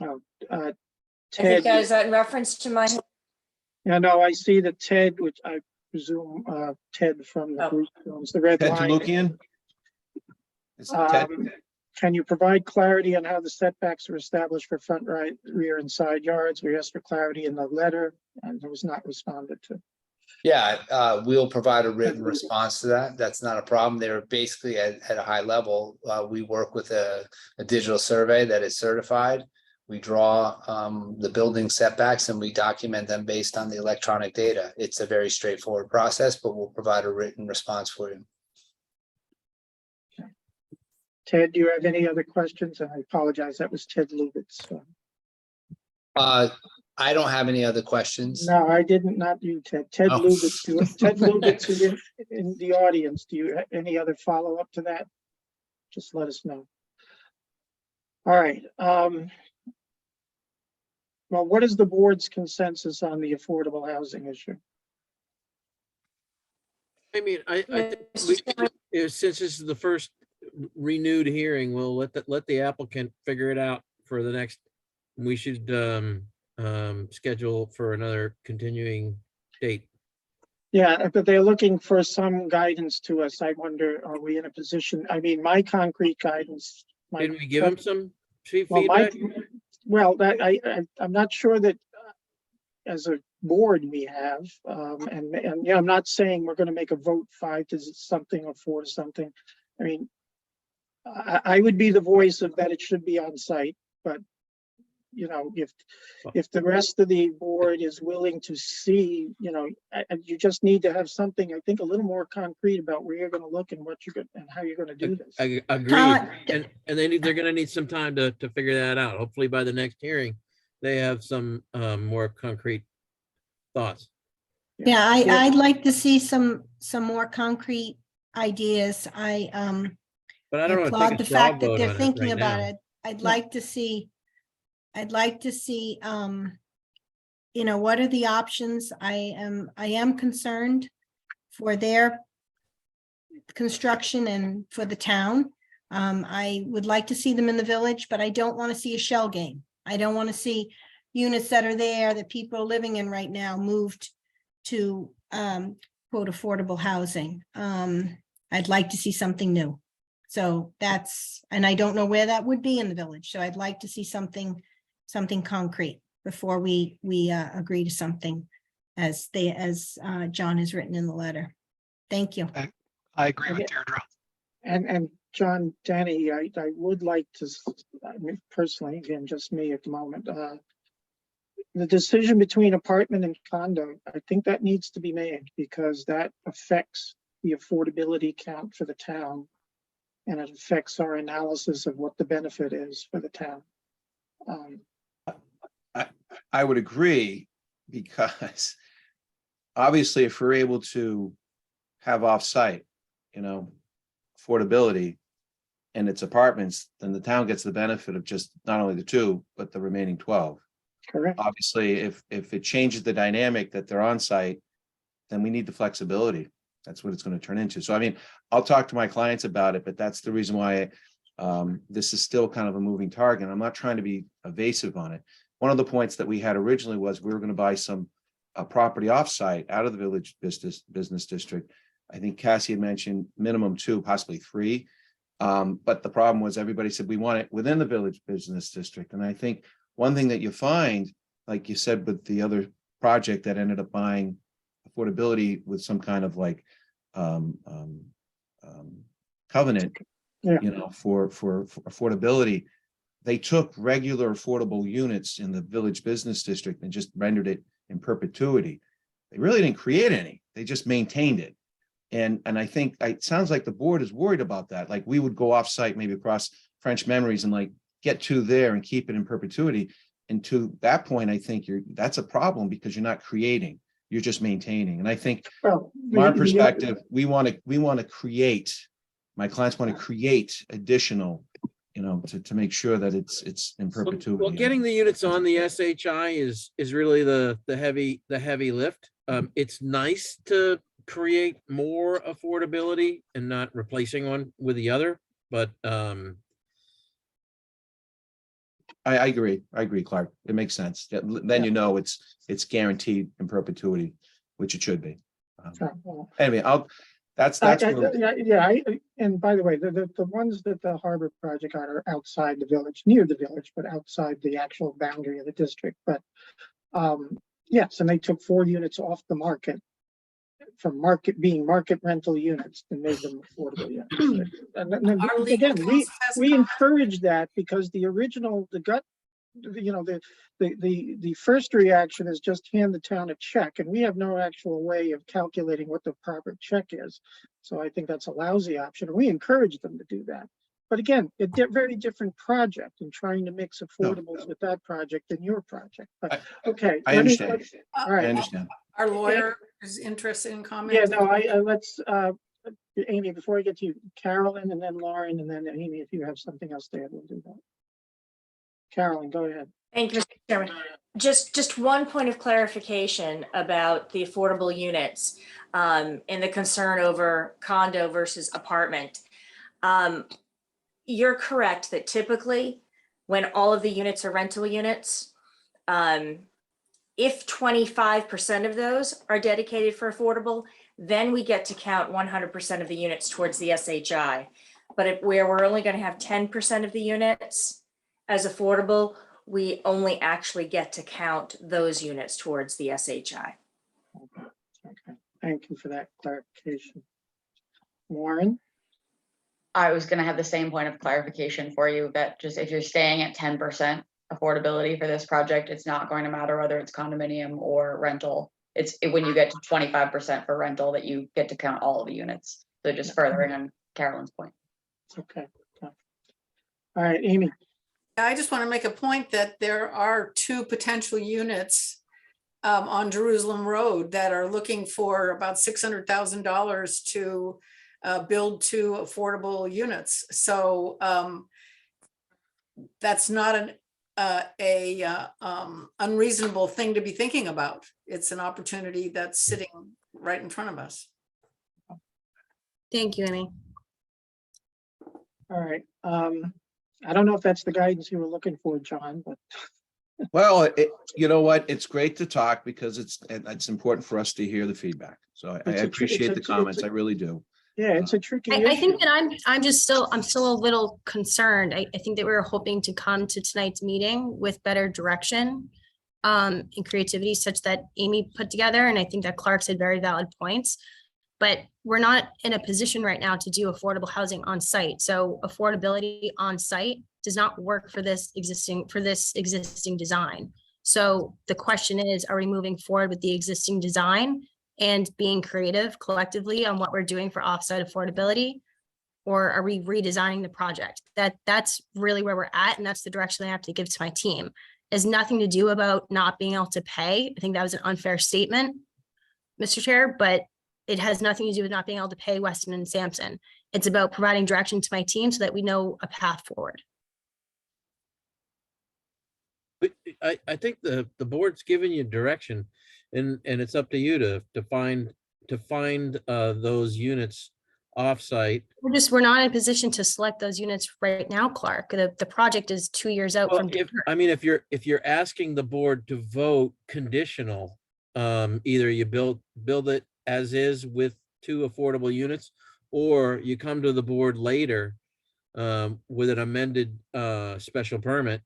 I Ted, think is that in reference to my, yeah, no, I see that Ted, which I presume Ted from the Oh. group owns the Red Ted Line. Lukian? Is it Ted? Can you provide clarity on how the setbacks are established for front, right, rear and side yards? We asked for clarity in the letter and it was not responded to. Yeah, we'll provide a written response to that. That's not a problem. They're basically at a high level. We work with a digital survey that is certified. We draw the building setbacks and we document them based on the electronic data. It's a very straightforward process, but we'll provide a written response for you. Ted, do you have any other questions? And I apologize, that was Ted Lubitz. I don't have any other questions. No, I didn't, not you, Ted. Ted Oh. Lubitz. Ted Lubitz is in the audience. Do you have any other follow-up to that? Just let us know. All right. Well, what is the board's consensus on the affordable housing issue? I mean, I think since this is the first renewed hearing, we'll let the applicant figure it out for the next. We should schedule for another continuing date. Yeah, but they're looking for some guidance to us. I wonder, are we in a position? I mean, my concrete guidance. Didn't we give him some Well, feedback? I'm not sure that as a board we have, and yeah, I'm not saying we're going to make a vote 5 to something or 4 to something. I mean, I would be the voice of that it should be on site, but you know, if the rest of the board is willing to see, you know, you just need to have something, I think, a little more concrete about where you're going to look and what you're going and how you're going to do this. I agreed, and they're gonna need some time to figure that out. Hopefully by the next hearing, they have some more concrete thoughts. Yeah, Yeah. I'd like to see some more concrete ideas. But I I don't want applaud to the take a straw fact that vote they're on it thinking right about now. it. I'd Yeah. like to see, what are the options? I am concerned for their construction and for the town. I would like to see them in the village, but I don't want to see a shell game. I don't want to see units that are there that people are living in right now moved to quote affordable housing. I'd like to see something new. So and I don't know where that would be in the village. So I'd like to see something concrete before we agree to something as John has written in the letter. Thank you. I agree with Okay. Deirdre. And John, Danny, I would like to, I mean, personally, again, just me at the moment, the decision between apartment and condo, I think that needs to be made because that affects the affordability count for the town. And it affects our analysis of what the benefit is for the town. I would agree because obviously if we're able to have off-site, affordability and its apartments, then the town gets the benefit of just not only the 2, but the remaining 12. Correct. Obviously, if it changes the dynamic that they're on site, then we need the flexibility. That's what it's going to turn into. So, I mean, I'll talk to my clients about it, but that's the reason why this is still kind of a moving target. I'm not trying to be evasive on it. One of the points that we had originally was we were going to buy some property offsite out of the village business district. I think Cassie had mentioned minimum 2, possibly 3. But the problem was everybody said we want it within the village business district. And I think one thing that you find, like you said, with the other project that ended up buying affordability with some kind of like covenant, Yeah. for affordability, they took regular affordable units in the village business district and just rendered it in perpetuity. They really didn't create any. They just maintained it. And I think it sounds like the board is worried about that. Like we would go off-site, maybe across French Memories and like get 2 there and keep it in perpetuity. And to that point, I think that's a problem because you're not creating, you're just maintaining. And I think Well, from our perspective, we want to create, my clients want to create additional, to make sure that it's in perpetuity. Well, getting the units on the SHI is really the heavy lift. It's nice to create more affordability and not replacing one with the other, but I agree, Clark. It makes sense. Then it's guaranteed in perpetuity, which it should be. Anyway, that's where- and by the way, the ones that the Harbor Project got are outside the village, near the village, but outside the actual boundary of the district. But yes, and they took 4 units off the market from being market rental units and made them affordable units. And Our legal again, counsel has we comment. encourage that because the first reaction is just hand the town a check, and we have no actual way of calculating what the proper check is. So I think that's a lousy option. We encourage them to do that. But again, a very different project and trying to mix affordables with that project than your project. But okay. I understand. All right. I understand. Our lawyer is interested in Yeah, commenting. no, let's, Amy, before I get to you, Carolyn and then Lauren and then Amy, if you have something else to add, we'll do that. Carolyn, go ahead. Thank you, Mr. Chairman. Just one point of clarification about the affordable units and the concern over condo versus apartment. You're correct that typically when all of the units are rental units, if 25% of those are dedicated for affordable, then we get to count 100% of the units towards the SHI. But where we're only going to have 10% of the units as affordable, we only actually get to count those units towards the SHI. Okay, thank you for that clarification. Warren? I was gonna have the same point of clarification for you that just if you're staying at 10% affordability for this project, it's not going to matter whether it's condominium or rental. It's when you get to 25% for rental that you get to count all of the units. So just furthering on Carolyn's point. Okay. All right, Amy. I just want to make a point that there are 2 potential units on Jerusalem Road that are looking for about $600,000 to build 2 affordable units. So that's not an unreasonable thing to be thinking about. It's an opportunity that's sitting right in front of us. Thank you, Amy. All right. I don't know if that's the guidance you were looking for, John, but Well, you know what? It's great to talk because it's important for us to hear the feedback. So I It's a tr- appreciate the it's a- comments. I really do. yeah, it's a tricky issue. I think that I'm still a little concerned. I think that we were hoping to come to tonight's meeting with better direction and creativity such that Amy put together, and I think that Clark said very valid points. But we're not in a position right now to do affordable housing on site. So affordability on site does not work for this existing design. So the question is, are we moving forward with the existing design and being creative collectively on what we're doing for offsite affordability? Or are we redesigning the project? That's really where we're at, and that's the direction I have to give to my team. It has nothing to do about not being able to pay. I think that was an unfair statement, Mr. Chair, but it has nothing to do with not being able to pay Weston and Sampson. It's about providing direction to my team so that we know a path forward. But I think the board's giving you direction, and it's up to you to find those units offsite. We're not in a position to select those units right now, Clark. The project is 2 years out Well, from. if you're asking the board to vote conditional, either you build it as is with 2 affordable units, or you come to the board later with an amended special permit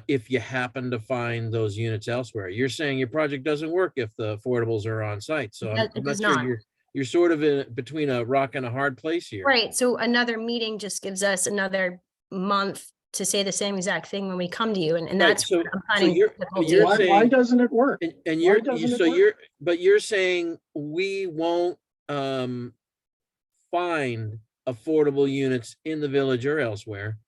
if you happen to find those units elsewhere. You're saying your project doesn't work if the affordables are on site. So I'm It not does sure not. you're sort of in between a rock and a hard place here. Right, so another meeting just gives us another month to say the same exact thing when we come to you, and Right, that's. so- what I'm so finding you're difficult Why saying- doesn't it work? And Why you're, doesn't it so work? you're saying we won't find affordable units in the village or elsewhere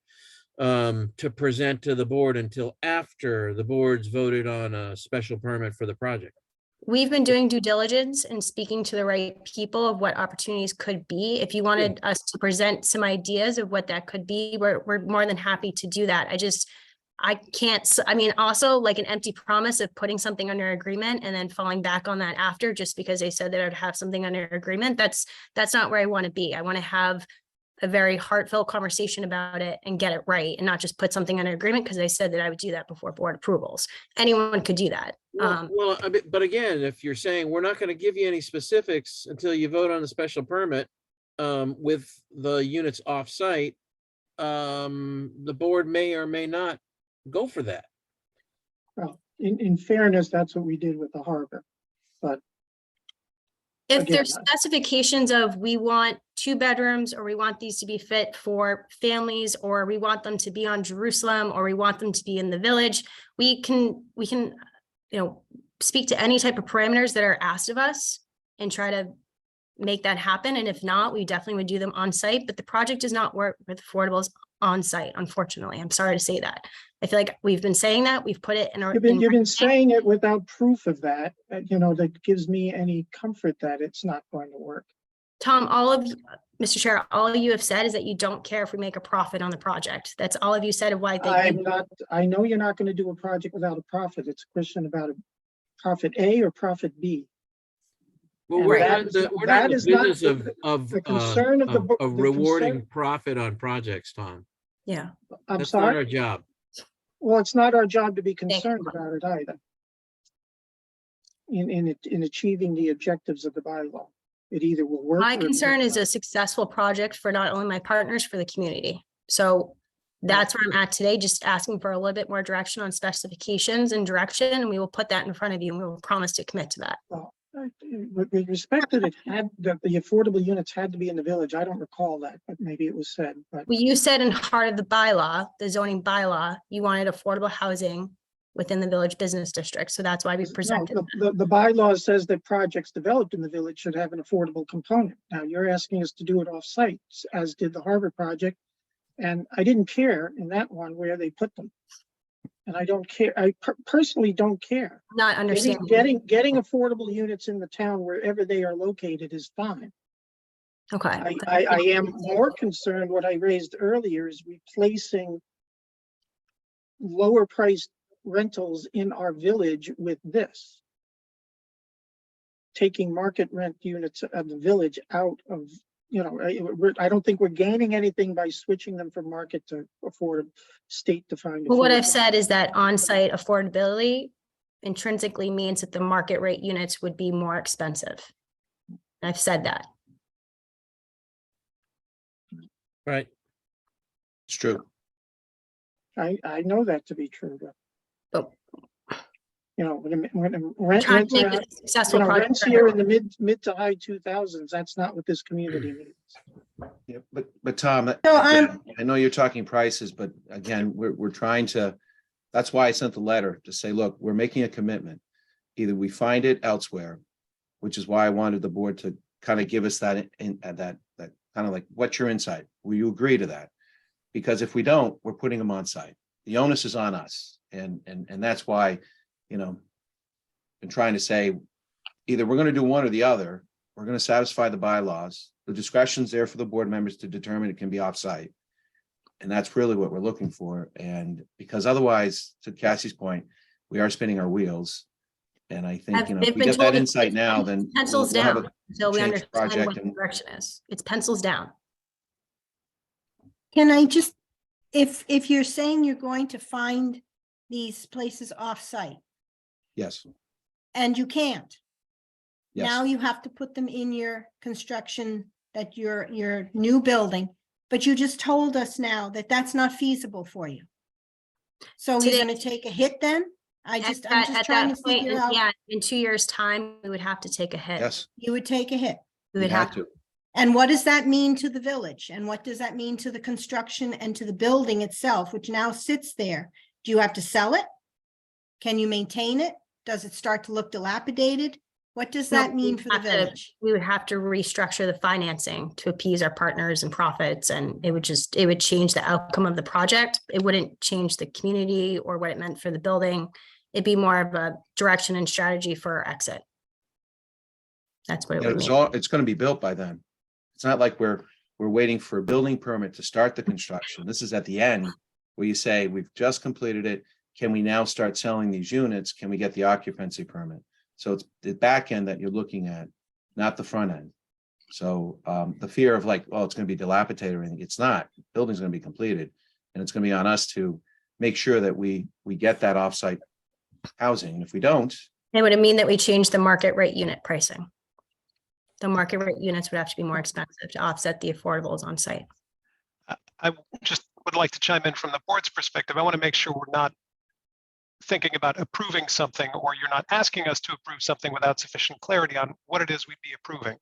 to present to the board until after the board's voted on a special permit for the project. We've been doing due diligence and speaking to the right people of what opportunities could be. If you wanted us to present some ideas of what that could be, we're more than happy to do that. I can't, I mean, also like an empty promise of putting something under agreement and then falling back on that after, just because they said that I'd have something under agreement. That's not where I want to be. I want to have a very heartfelt conversation about it and get it right, and not just put something under agreement because I said that I would do that before board approvals. Anyone could do that. Well, but again, if you're saying we're not going to give you any specifics until you vote on the special permit with the units off-site, the board may or may not go for that. Well, in fairness, that's what we did with the harbor. But If Again, there's specifications of we want 2 bedrooms, or we want these to be fit for families, or we want them to be on Jerusalem, or we want them to be in the village, we can, speak to any type of parameters that are asked of us and try to make that happen. And if not, we definitely would do them on site, but the project does not work with affordables on site, unfortunately. I'm sorry to say that. I feel like we've been saying that, we've put it in our. you've been saying it without proof of that, that gives me any comfort that it's not going to work. Tom, Mr. Chair, all you have said is that you don't care if we make a profit on the project. That's all of you said of why. I know you're not going to do a project without a profit. It's a question about a profit A or profit B. Well, And we're that not is- the that is not business the- of the concern of the bo- the rewarding concern- profit on projects, Tom. Yeah. I'm That's not our sorry. job. Well, it's not our job to be you. concerned about it either. In achieving the objectives of the bylaw, it either will work. My or it concern will is a not. successful project for not only my partners, for the community. So that's where I'm at today, just asking for a little bit more direction on specifications and direction, and we will put that in front of you, and we will promise to commit to that. Well, with respect that that the affordable units had to be in the village, I don't recall that, but maybe it was said, but. Well, you said in part of the bylaw, the zoning bylaw, you wanted affordable housing within the village business district. So that's why we No, presented. the bylaw says that projects developed in the village should have an affordable component. Now, you're asking us to do it off-site, as did the harbor project. And I didn't care in that one where they put them. And I don't care. I personally don't care. Not understanding. Getting affordable units in the town wherever they are located is fine. Okay. I am more concerned, what I raised earlier is replacing lower priced rentals in our village with this. Taking market rent units of the village out of, I don't think we're gaining anything by switching them from market to affordable, state defined. Well, what I've said is that on-site affordability intrinsically means that the market rate units would be more expensive. I've said that. Right. It's true. I know that to be true, but But when rent, trying to make rents this a successful project. rents here in the mid to high 2000s, that's not what this community needs. Yeah, but Tom, So, again, I know you're talking prices, but again, we're trying to, that's why I sent the letter to say, look, we're making a commitment. Either we find it elsewhere, which is why I wanted the board to kind of give us that that kind of like, what's your insight? Will you agree to that? Because if we don't, we're putting them on site. The onus is on us. And that's why, been trying to say, either we're going to do one or the other. We're going to satisfy the bylaws. The discretion's there for the board members to determine it can be offsite. And that's really what we're looking for. And because otherwise, to Cassie's point, we are spinning our wheels. And I think, They've if we been get told that it's insight now, then Pencils we'll have down a until we change understand project what the and- direction is. It's pencils down. Can I just, if you're saying you're going to find these places off-site Yes, and you can't, now yes. you have to put them in your construction, that your new building, but you just told us now that that's not feasible for you. So you're Today- gonna take a hit then? I'm At just that trying to point, figure out, yeah, in 2 years' time, we would have to take a hit. Yes, you would take a hit. We we would have to. And what does that mean to the village? And what does that mean to the construction and to the building itself, which now sits there? Do you have to sell it? Can you maintain it? Does it start to look dilapidated? What does No, that mean we for the have to- village? We would have to restructure the financing to appease our partners and profits, and it would change the outcome of the project. It wouldn't change the community or what it meant for the building. It'd be more of a direction and strategy for our exit. That's what it would mean. It's going to be built by then. It's not like we're waiting for a building permit to start the construction. This is at the end where you say, we've just completed it. Can we now start selling these units? Can we get the occupancy permit? So it's the back end that you're looking at, not the front end. So the fear of like, oh, it's going to be dilapidated or anything, it's not. The building's going to be completed, and it's going to be on us to make sure that we get that offsite housing. And if we don't, It would mean that we change the market rate unit pricing. The market rate units would have to be more expensive to offset the affordables on site. I just would like to chime in from the board's perspective. I want to make sure we're not thinking about approving something, or you're not asking us to approve something without sufficient clarity on what it is we'd be approving.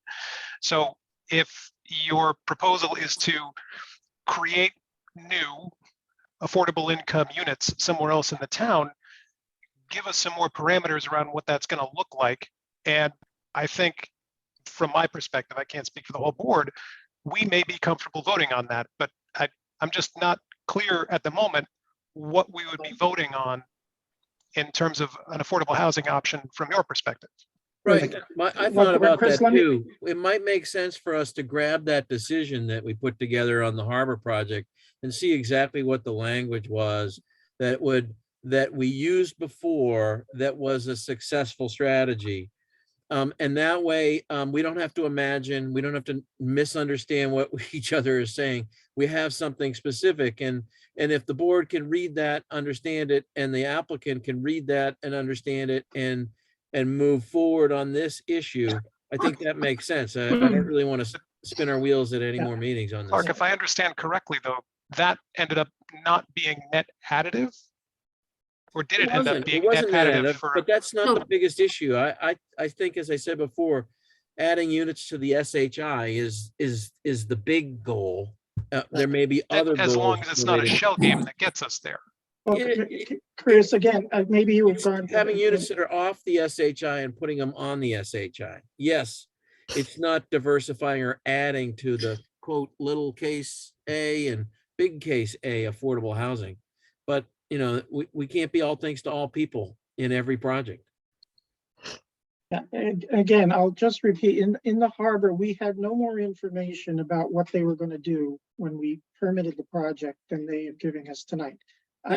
So if your proposal is to create new affordable income units somewhere else in the town, give us some more parameters around what that's going to look like. And I think from my perspective, I can't speak for the whole board, we may be comfortable voting on that, but I'm just not clear at the moment what we would be voting on in terms of an affordable housing option from your perspective. Right. I thought about Chris, that let me- too. It might make sense for us to grab that decision that we put together on the harbor project and see exactly what the language was that we used before that was a successful strategy. And that way, we don't have to imagine, we don't have to misunderstand what each other is saying. We have something specific, and if the board can read that, understand it, and the applicant can read that and understand it and move forward on this issue, I think that makes sense. I don't really want to spin our wheels at any more meetings on Clark, this. if I understand correctly, though, that ended up not being net additive? Or did it end up It being net wasn't that additive additive, for? but that's not No. the biggest issue. I think, as I said before, adding units to the SHI is the big goal. There may be other goals. As long as it's not a related- shell game that gets us there. Well, Yeah, Chris, again, maybe you have gone. Having units that are off the SHI and putting them on the SHI. Yes, it's not diversifying or adding to the quote, little case A and big case A affordable housing. But you know, we can't be all things to all people in every project. Yeah, and again, I'll just repeat, in the harbor, we had no more information about what they were gonna do when we permitted the project than they are giving us tonight.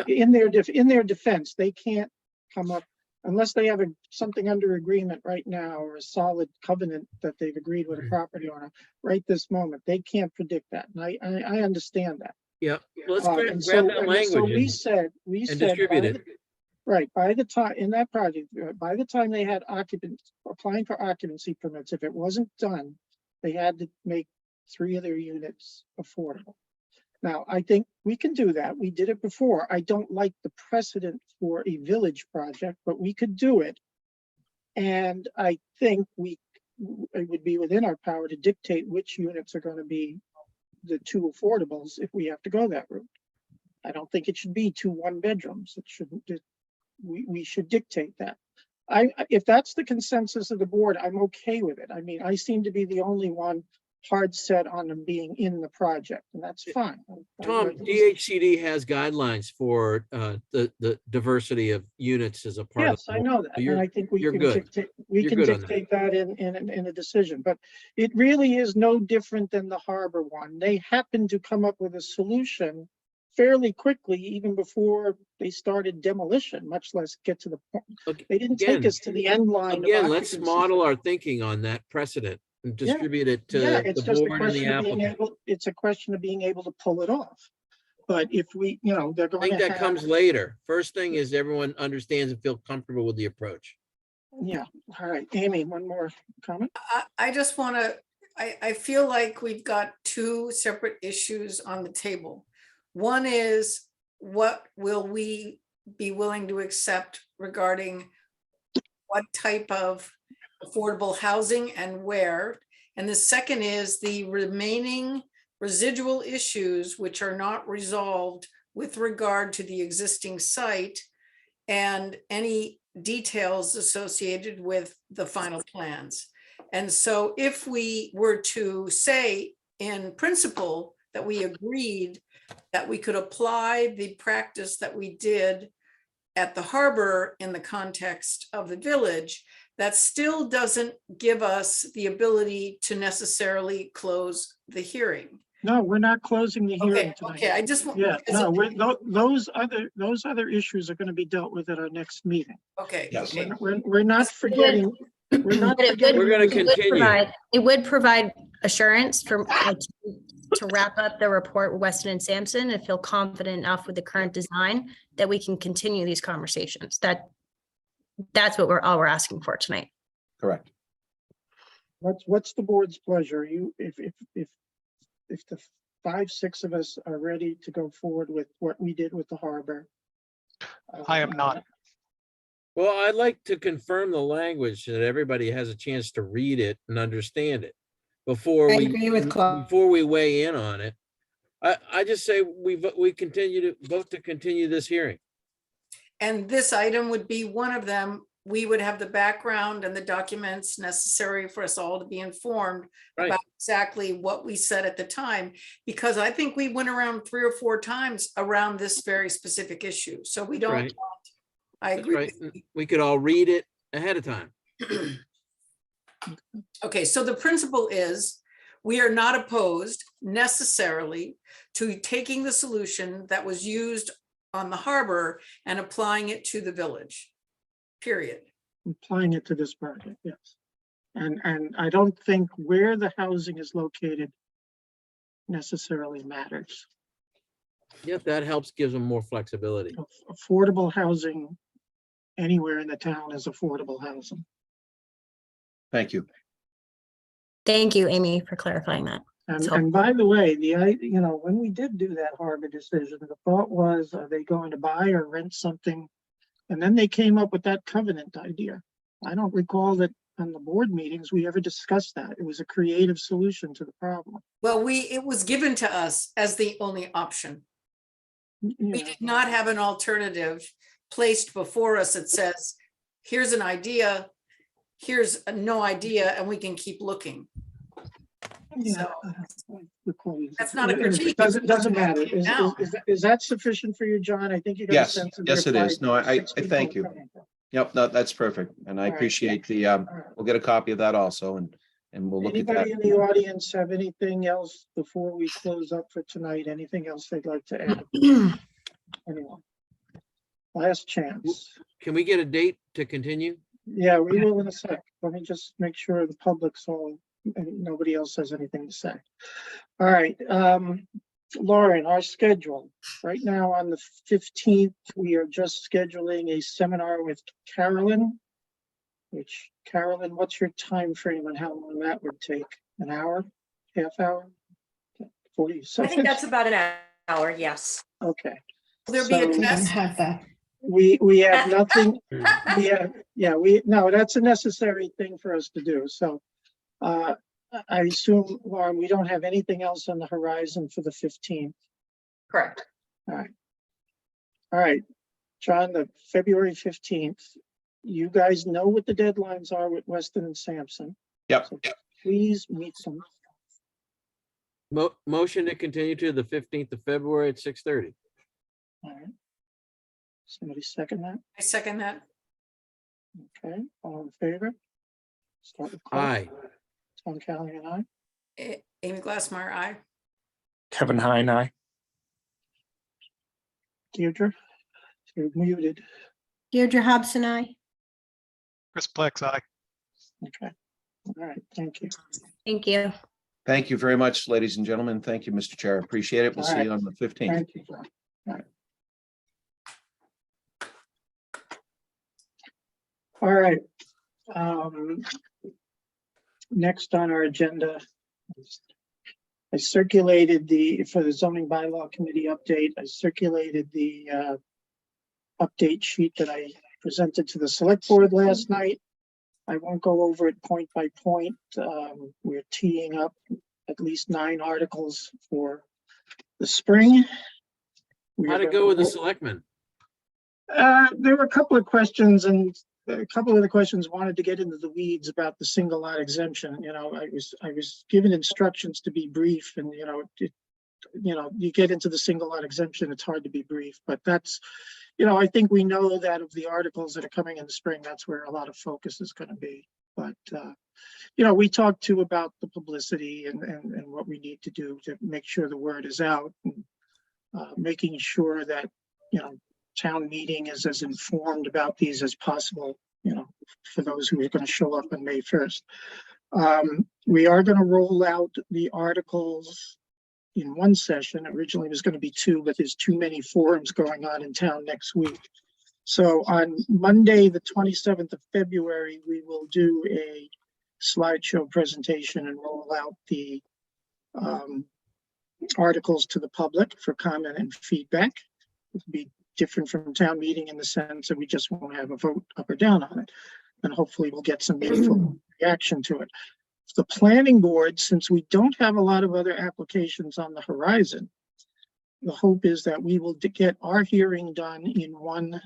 In their defense, they can't come up, unless they have something under agreement right now, or a solid covenant that they've agreed with a property owner right this moment, they can't predict that, and I understand that. Yeah, let's And grab so- that and so language we and said, distribute by it. right, by the time, in that project, by the time they had occupants, applying for occupancy permits, if it wasn't done, they had to make 3 of their units affordable. Now, I think we can do that. We did it before. I don't like the precedent for a village project, but we could do it. And I think it would be within our power to dictate which units are gonna be the 2 affordables if we have to go that route. I don't think it should be 2 1-bedrooms. It shouldn't, we should dictate that. If that's the consensus of the board, I'm okay with it. I mean, I seem to be the only one hard set on them being in the project, and that's fine. Tom, DHCD has guidelines for the diversity of units as a part of. Yes, I know that, and I think we you're can good. dictate, we You're can good on that. dictate that in a decision, but it really is no different than the harbor one. They happened to come up with a solution fairly quickly, even before they started demolition, much less get to the point. Okay, They didn't take again- us to the end line. of Again, let's occupancy. model our thinking on that precedent and Yeah. distribute it Yeah, to it's the just a board and the question of being applicant. able, it's a question of being able to pull it off. But if we, they're I going think to that have, comes later. First thing is everyone understands and feel comfortable with the approach. yeah, all right, Amy, one more comment? I just want to, I feel like we've got 2 separate issues on the table. One is, what will we be willing to accept regarding what type of affordable housing and where? And the second is the remaining residual issues which are not resolved with regard to the existing site and any details associated with the final plans. And so if we were to say in principle that we agreed that we could apply the practice that we did at the harbor in the context of the village, that still doesn't give us the ability to necessarily close the hearing. No, we're not closing the hearing Okay, tonight. I just want. Yeah, no, those other issues are gonna be dealt with at our next meeting. Okay. Yes. okay. We're not forgetting, we're not But it would- forgetting. We're gonna it would continue. It would provide assurance for, to wrap up the report with Weston and Sampson and feel confident enough with the current design that we can continue these conversations. That's what we're asking for tonight. Correct. What's the board's pleasure? If the 5, 6 of us are ready to go forward with what we did with the harbor. I am not. Well, I'd like to confirm the language so that everybody has a chance to read it and understand it before I we, agree with Claude. before we weigh in on it. I just say we continue to vote to continue this hearing. And this item would be one of them. We would have the background and the documents necessary for us all to be informed Right. about exactly what we said at the time, because I think we went around 3 or 4 times around this very specific issue. So we don't, Right. I That's agree. right. with you. We could all read it ahead of time. Okay, so the principle is, we are not opposed necessarily to taking the solution that was used on the harbor and applying it to the village, period. Applying it to this project, yes. And I don't think where the housing is located necessarily matters. Yeah, that helps, gives them more flexibility. Affordable housing anywhere in the town is affordable housing. Thank you. Thank you, Amy, for clarifying that. And, So- and by the way, when we did do that harbor decision, the thought was, are they going to buy or rent something? And then they came up with that covenant idea. I don't recall that on the board meetings, we ever discussed that. It was a creative solution to the problem. Well, it was given to us as the only option. You We know, did not have an alternative placed before us that says, here's an idea, here's no idea, and we can keep looking. Yeah, So recall. That's not a It critique. Doesn't matter. No. Is that sufficient for you, John? I think you got a Yes, sense of yes, where it is. No, I 560 thank you. coming from. Yep, no, that's perfect. And I All right. appreciate the, All right. we'll get a copy of that also and we'll look at that. Anybody in the audience have anything else before we close up for tonight? Anything else they'd like to add? Anyone? Last chance. Can we get a date to continue? Yeah, we will in a sec. Let me just make sure the public's all, and nobody else has anything to say. All right, Lauren, our schedule. Right now on the 15th, we are just scheduling a seminar with Carolyn. Which, Carolyn, what's your time frame on how long that would take? An hour, half hour? 40 I seconds? think that's about an hour, yes. Okay. will there be a So- test? Have that. We have nothing, no, that's a necessary thing for us to do, so. I assume, Lauren, we don't have anything else on the horizon for the 15th. Correct. All right, John, the February 15th, you guys know what the deadlines are with Weston and Sampson. Yep. So please meet them. Motion to continue to the 15th of February at 6:30. All right. Somebody second that? I second that. Okay, all in favor? Start with Clark. Aye. Tom Callahan, aye. Amy Glassmeyer, aye. Kevin Heine, aye. Deirdre, you're muted. Deirdre Hobson, I. Chris Plex, aye. Okay, all right, thank you. Thank you. Thank you very much, ladies and gentlemen. Thank you, Mr. Chair. Appreciate it. We'll see you on the 15th. Thank you, John. All right. Next on our agenda, I circulated for the zoning bylaw committee update, I circulated the update sheet that I presented to the select board last night. I won't go over it point by point. We're teeing up at least 9 articles for the spring. How'd it go with the selectmen? There were a couple of questions, and a couple of the questions wanted to get into the weeds about the single lot exemption. You know, I was given instructions to be brief, and you get into the single lot exemption, it's hard to be brief, but that's, I think we know that of the articles that are coming in the spring, that's where a lot of focus is going to be. But we talked too about the publicity and what we need to do to make sure the word is out, and making sure that town meeting is as informed about these as possible, for those who are going to show up on May 1st. We are going to roll out the articles in one session. Originally it was going to be 2, but there's too many forums going on in town next week. So on Monday, the 27th of February, we will do a slideshow presentation and roll out the articles to the public for comment and feedback. It'll be different from town meeting in the sense that we just won't have a vote up or down on it. And hopefully we'll get some meaningful reaction to it. The planning board, since we don't have a lot of other applications on the horizon, the hope is that we will get our hearing done in one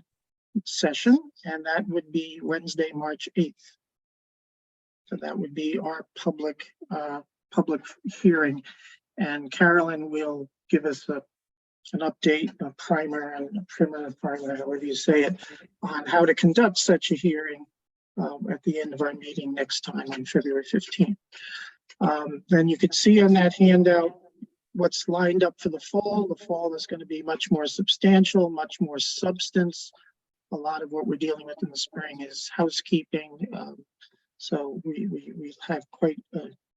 session, and that would be Wednesday, March 8th. So that would be our public hearing, and Carolyn will give us an update, a primer, however you say it, on how to conduct such a hearing at the end of our meeting next time on February 15th. Then you could see on that handout what's lined up for the fall. The fall is going to be much more substantial, much more substance. A lot of what we're dealing with in the spring is housekeeping. So we have quite,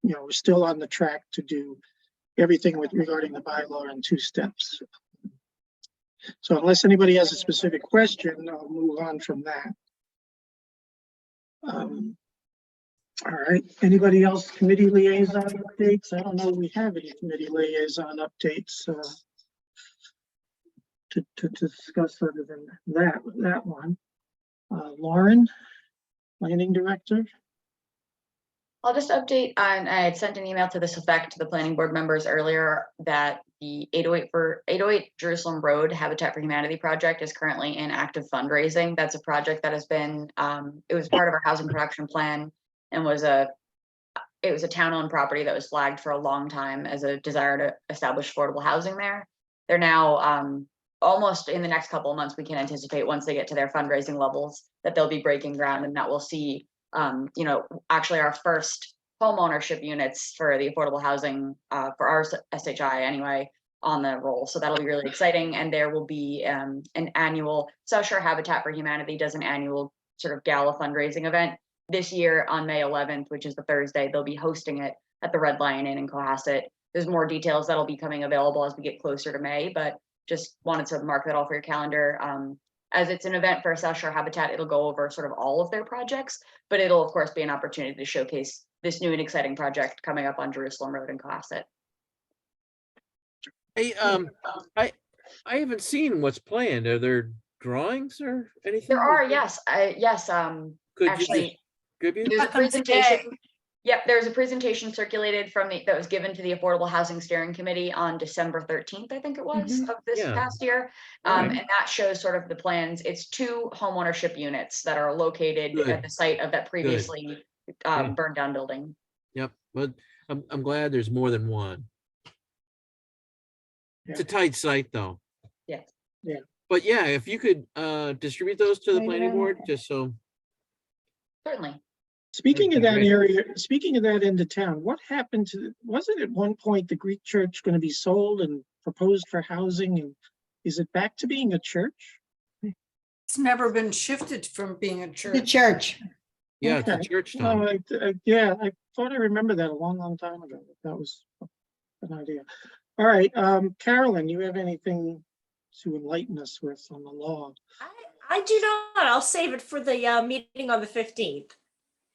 we're still on the track to do everything regarding the bylaw in 2 steps. So unless anybody has a specific question, I'll move on from that. All right, anybody else committee liaison updates? I don't know if we have any committee liaison updates to discuss other than that one. Lauren, planning director. I'll just update on, I had sent an email to this effect to the planning board members earlier that the 808 Jerusalem Road Habitat for Humanity project is currently in active fundraising. That's a project that has been, it was part of our housing production plan and was a it was a town-owned property that was flagged for a long time as a desire to establish affordable housing there. They're now almost in the next couple of months, we can anticipate once they get to their fundraising levels, that they'll be breaking ground and that we'll see, you know, actually our first home ownership units for the affordable housing for our SHI anyway on the roll. So that'll be really exciting. And there will be an annual, South Shore Habitat for Humanity does an annual sort of gala fundraising event. This year on May 11th, which is the Thursday, they'll be hosting it at the Red Lion Inn in Cohasset. There's more details that'll be coming available as we get closer to May, but just wanted to mark that all for your calendar. As it's an event for South Shore Habitat, it'll go over sort of all of their projects, but it'll of course be an opportunity to showcase this new and exciting project coming up on Jerusalem Road in Cohasset. Hey, I haven't seen what's planned. Are there drawings or anything? There are, yes, yes. Could you Actually, just give you? there's a Welcome presentation. Yep, there's a presentation circulated from that was given to the Affordable Housing Steering Committee on December 13th, I think it was, of this Yeah. past year. Right. And that shows sort of the plans. It's 2 homeownership units that are located Good. at the site of that previously Good. burned down building. Yep, but I'm glad there's more than one. It's a tight site, though. Yeah. Yeah. But yeah, if you could distribute those to the Right planning around board, there. just so. Certainly. Speaking of Okay, that great. area, speaking of that end of town, what happened to, wasn't at one point the Greek church going to be sold and proposed for housing? And is it back to being a church? It's never been shifted from being a The church. church. Yeah, it's a Okay. church No, town. yeah, I thought I remember that a long, long time ago. That was an idea. All right, Carolyn, you have anything to enlighten us with on the law? I do not. I'll save it for the meeting on the 15th.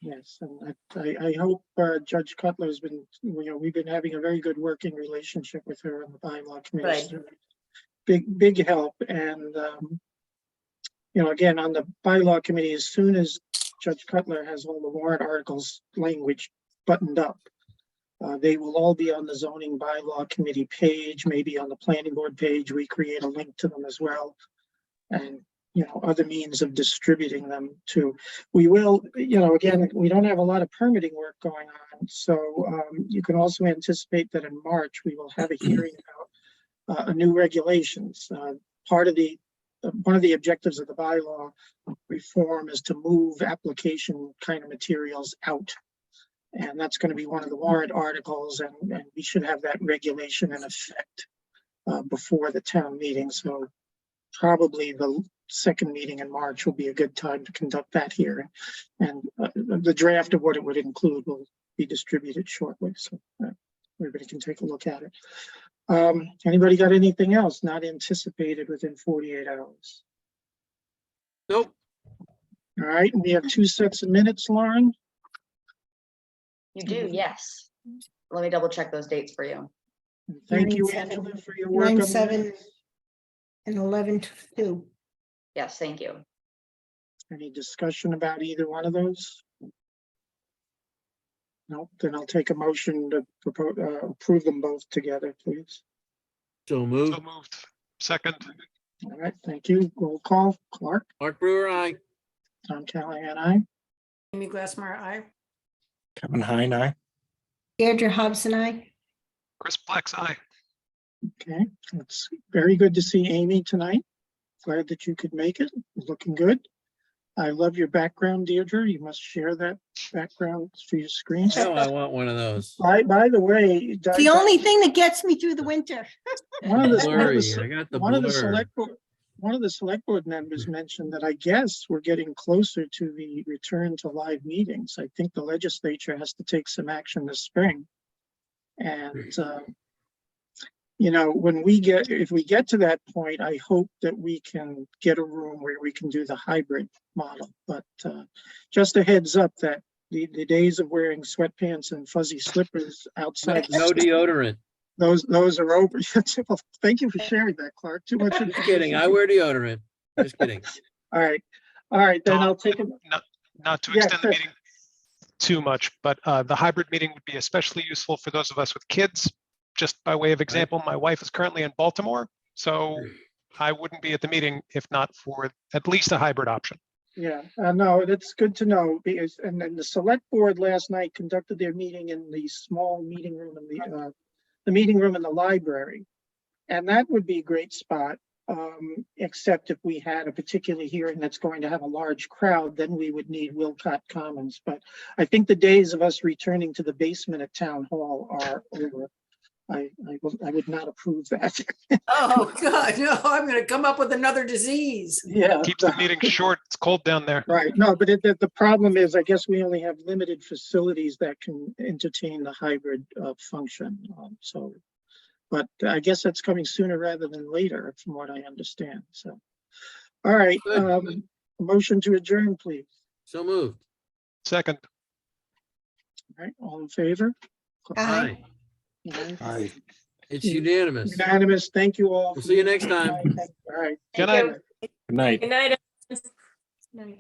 Yes, and I hope Judge Cutler's been, you know, we've been having a very good working relationship with her on the bylaw committee. Good. So big help. And, you know, again, on the bylaw committee, as soon as Judge Cutler has all the warrant articles language buttoned up, they will all be on the zoning bylaw committee page, maybe on the planning board page. We create a link to them as well. And, you know, other means of distributing them too. We will, you know, again, we don't have a lot of permitting work going on. So you can also anticipate that in March, we will have a hearing about a new regulations. Part of one of the objectives of the bylaw reform is to move application kind of materials out. And that's going to be one of the warrant articles, and we should have that regulation in effect before the town meeting. So probably the second meeting in March will be a good time to conduct that hearing. And the draft of what it would include will be distributed shortly, so everybody can take a look at it. Anybody got anything else not anticipated within 48 hours? Nope. All right, and we have 2 sets of minutes, Lauren. You do, yes. Let me double check those dates for you. And thank you, 9/7. Angela, for your work. on 9/7 this. and 11/2. Yes, thank you. Any discussion about either one of those? No, then I'll take a motion to propose, approve them both together, please. So So moved. moved. Second, All right, thank you. Roll call. Clark, Mark Brewer, aye. Tom Callahan, aye. Amy Glassmeyer, aye. Kevin Heine, aye. Deirdre Hobson, I. Chris Plex, aye. Okay, it's very good to see Amy tonight. Glad that you could make it. Looking good. I love your background, Deirdre. You must share that background for your screen. Oh, I want one of those. By the way, The only thing that gets me through the winter. one of the Blurry, I got the one of the blur. select board members mentioned that I guess we're getting closer to the return to live meetings. I think the legislature has to take some action this spring. And, you know, if we get to that point, I hope that we can get a room where we can do the hybrid model. But just a heads up that the days of wearing sweatpants and fuzzy slippers outside. No deodorant. Those are over. Well, thank you for sharing that, Clark. Too much. Just kidding. I wear deodorant. Just kidding. All right, then Tom, I'll take it. Not to Yeah, extend the Chris. meeting too much, but the hybrid meeting would be especially useful for those of us with kids. Just by way of example, my wife is currently in Baltimore, so I wouldn't be at the meeting if not for at least a hybrid option. Yeah, no, that's good to know because, and then the select board last night conducted their meeting in the small meeting room in the meeting room in the library. And that would be a great spot, except if we had a particular hearing that's going to have a large crowd, then we would need Wilcott Commons. But I think the days of us returning to the basement at Town Hall are over. I would not approve that. Oh, God, no, I'm gonna come up with another disease. Yeah. Keeps the meeting short. It's cold down there. Right, no, but the problem is, I guess we only have limited facilities that can entertain the hybrid function, so. But I guess that's coming sooner rather than later, from what I understand, so. All right, Good. motion to adjourn, please. So moved. Second. All right, all in favor? Aye. Aye. Aye. It's unanimous. Unanimous, thank you all. We'll see you next time. All right. Good Thank night. you. Good night. Good night. everyone.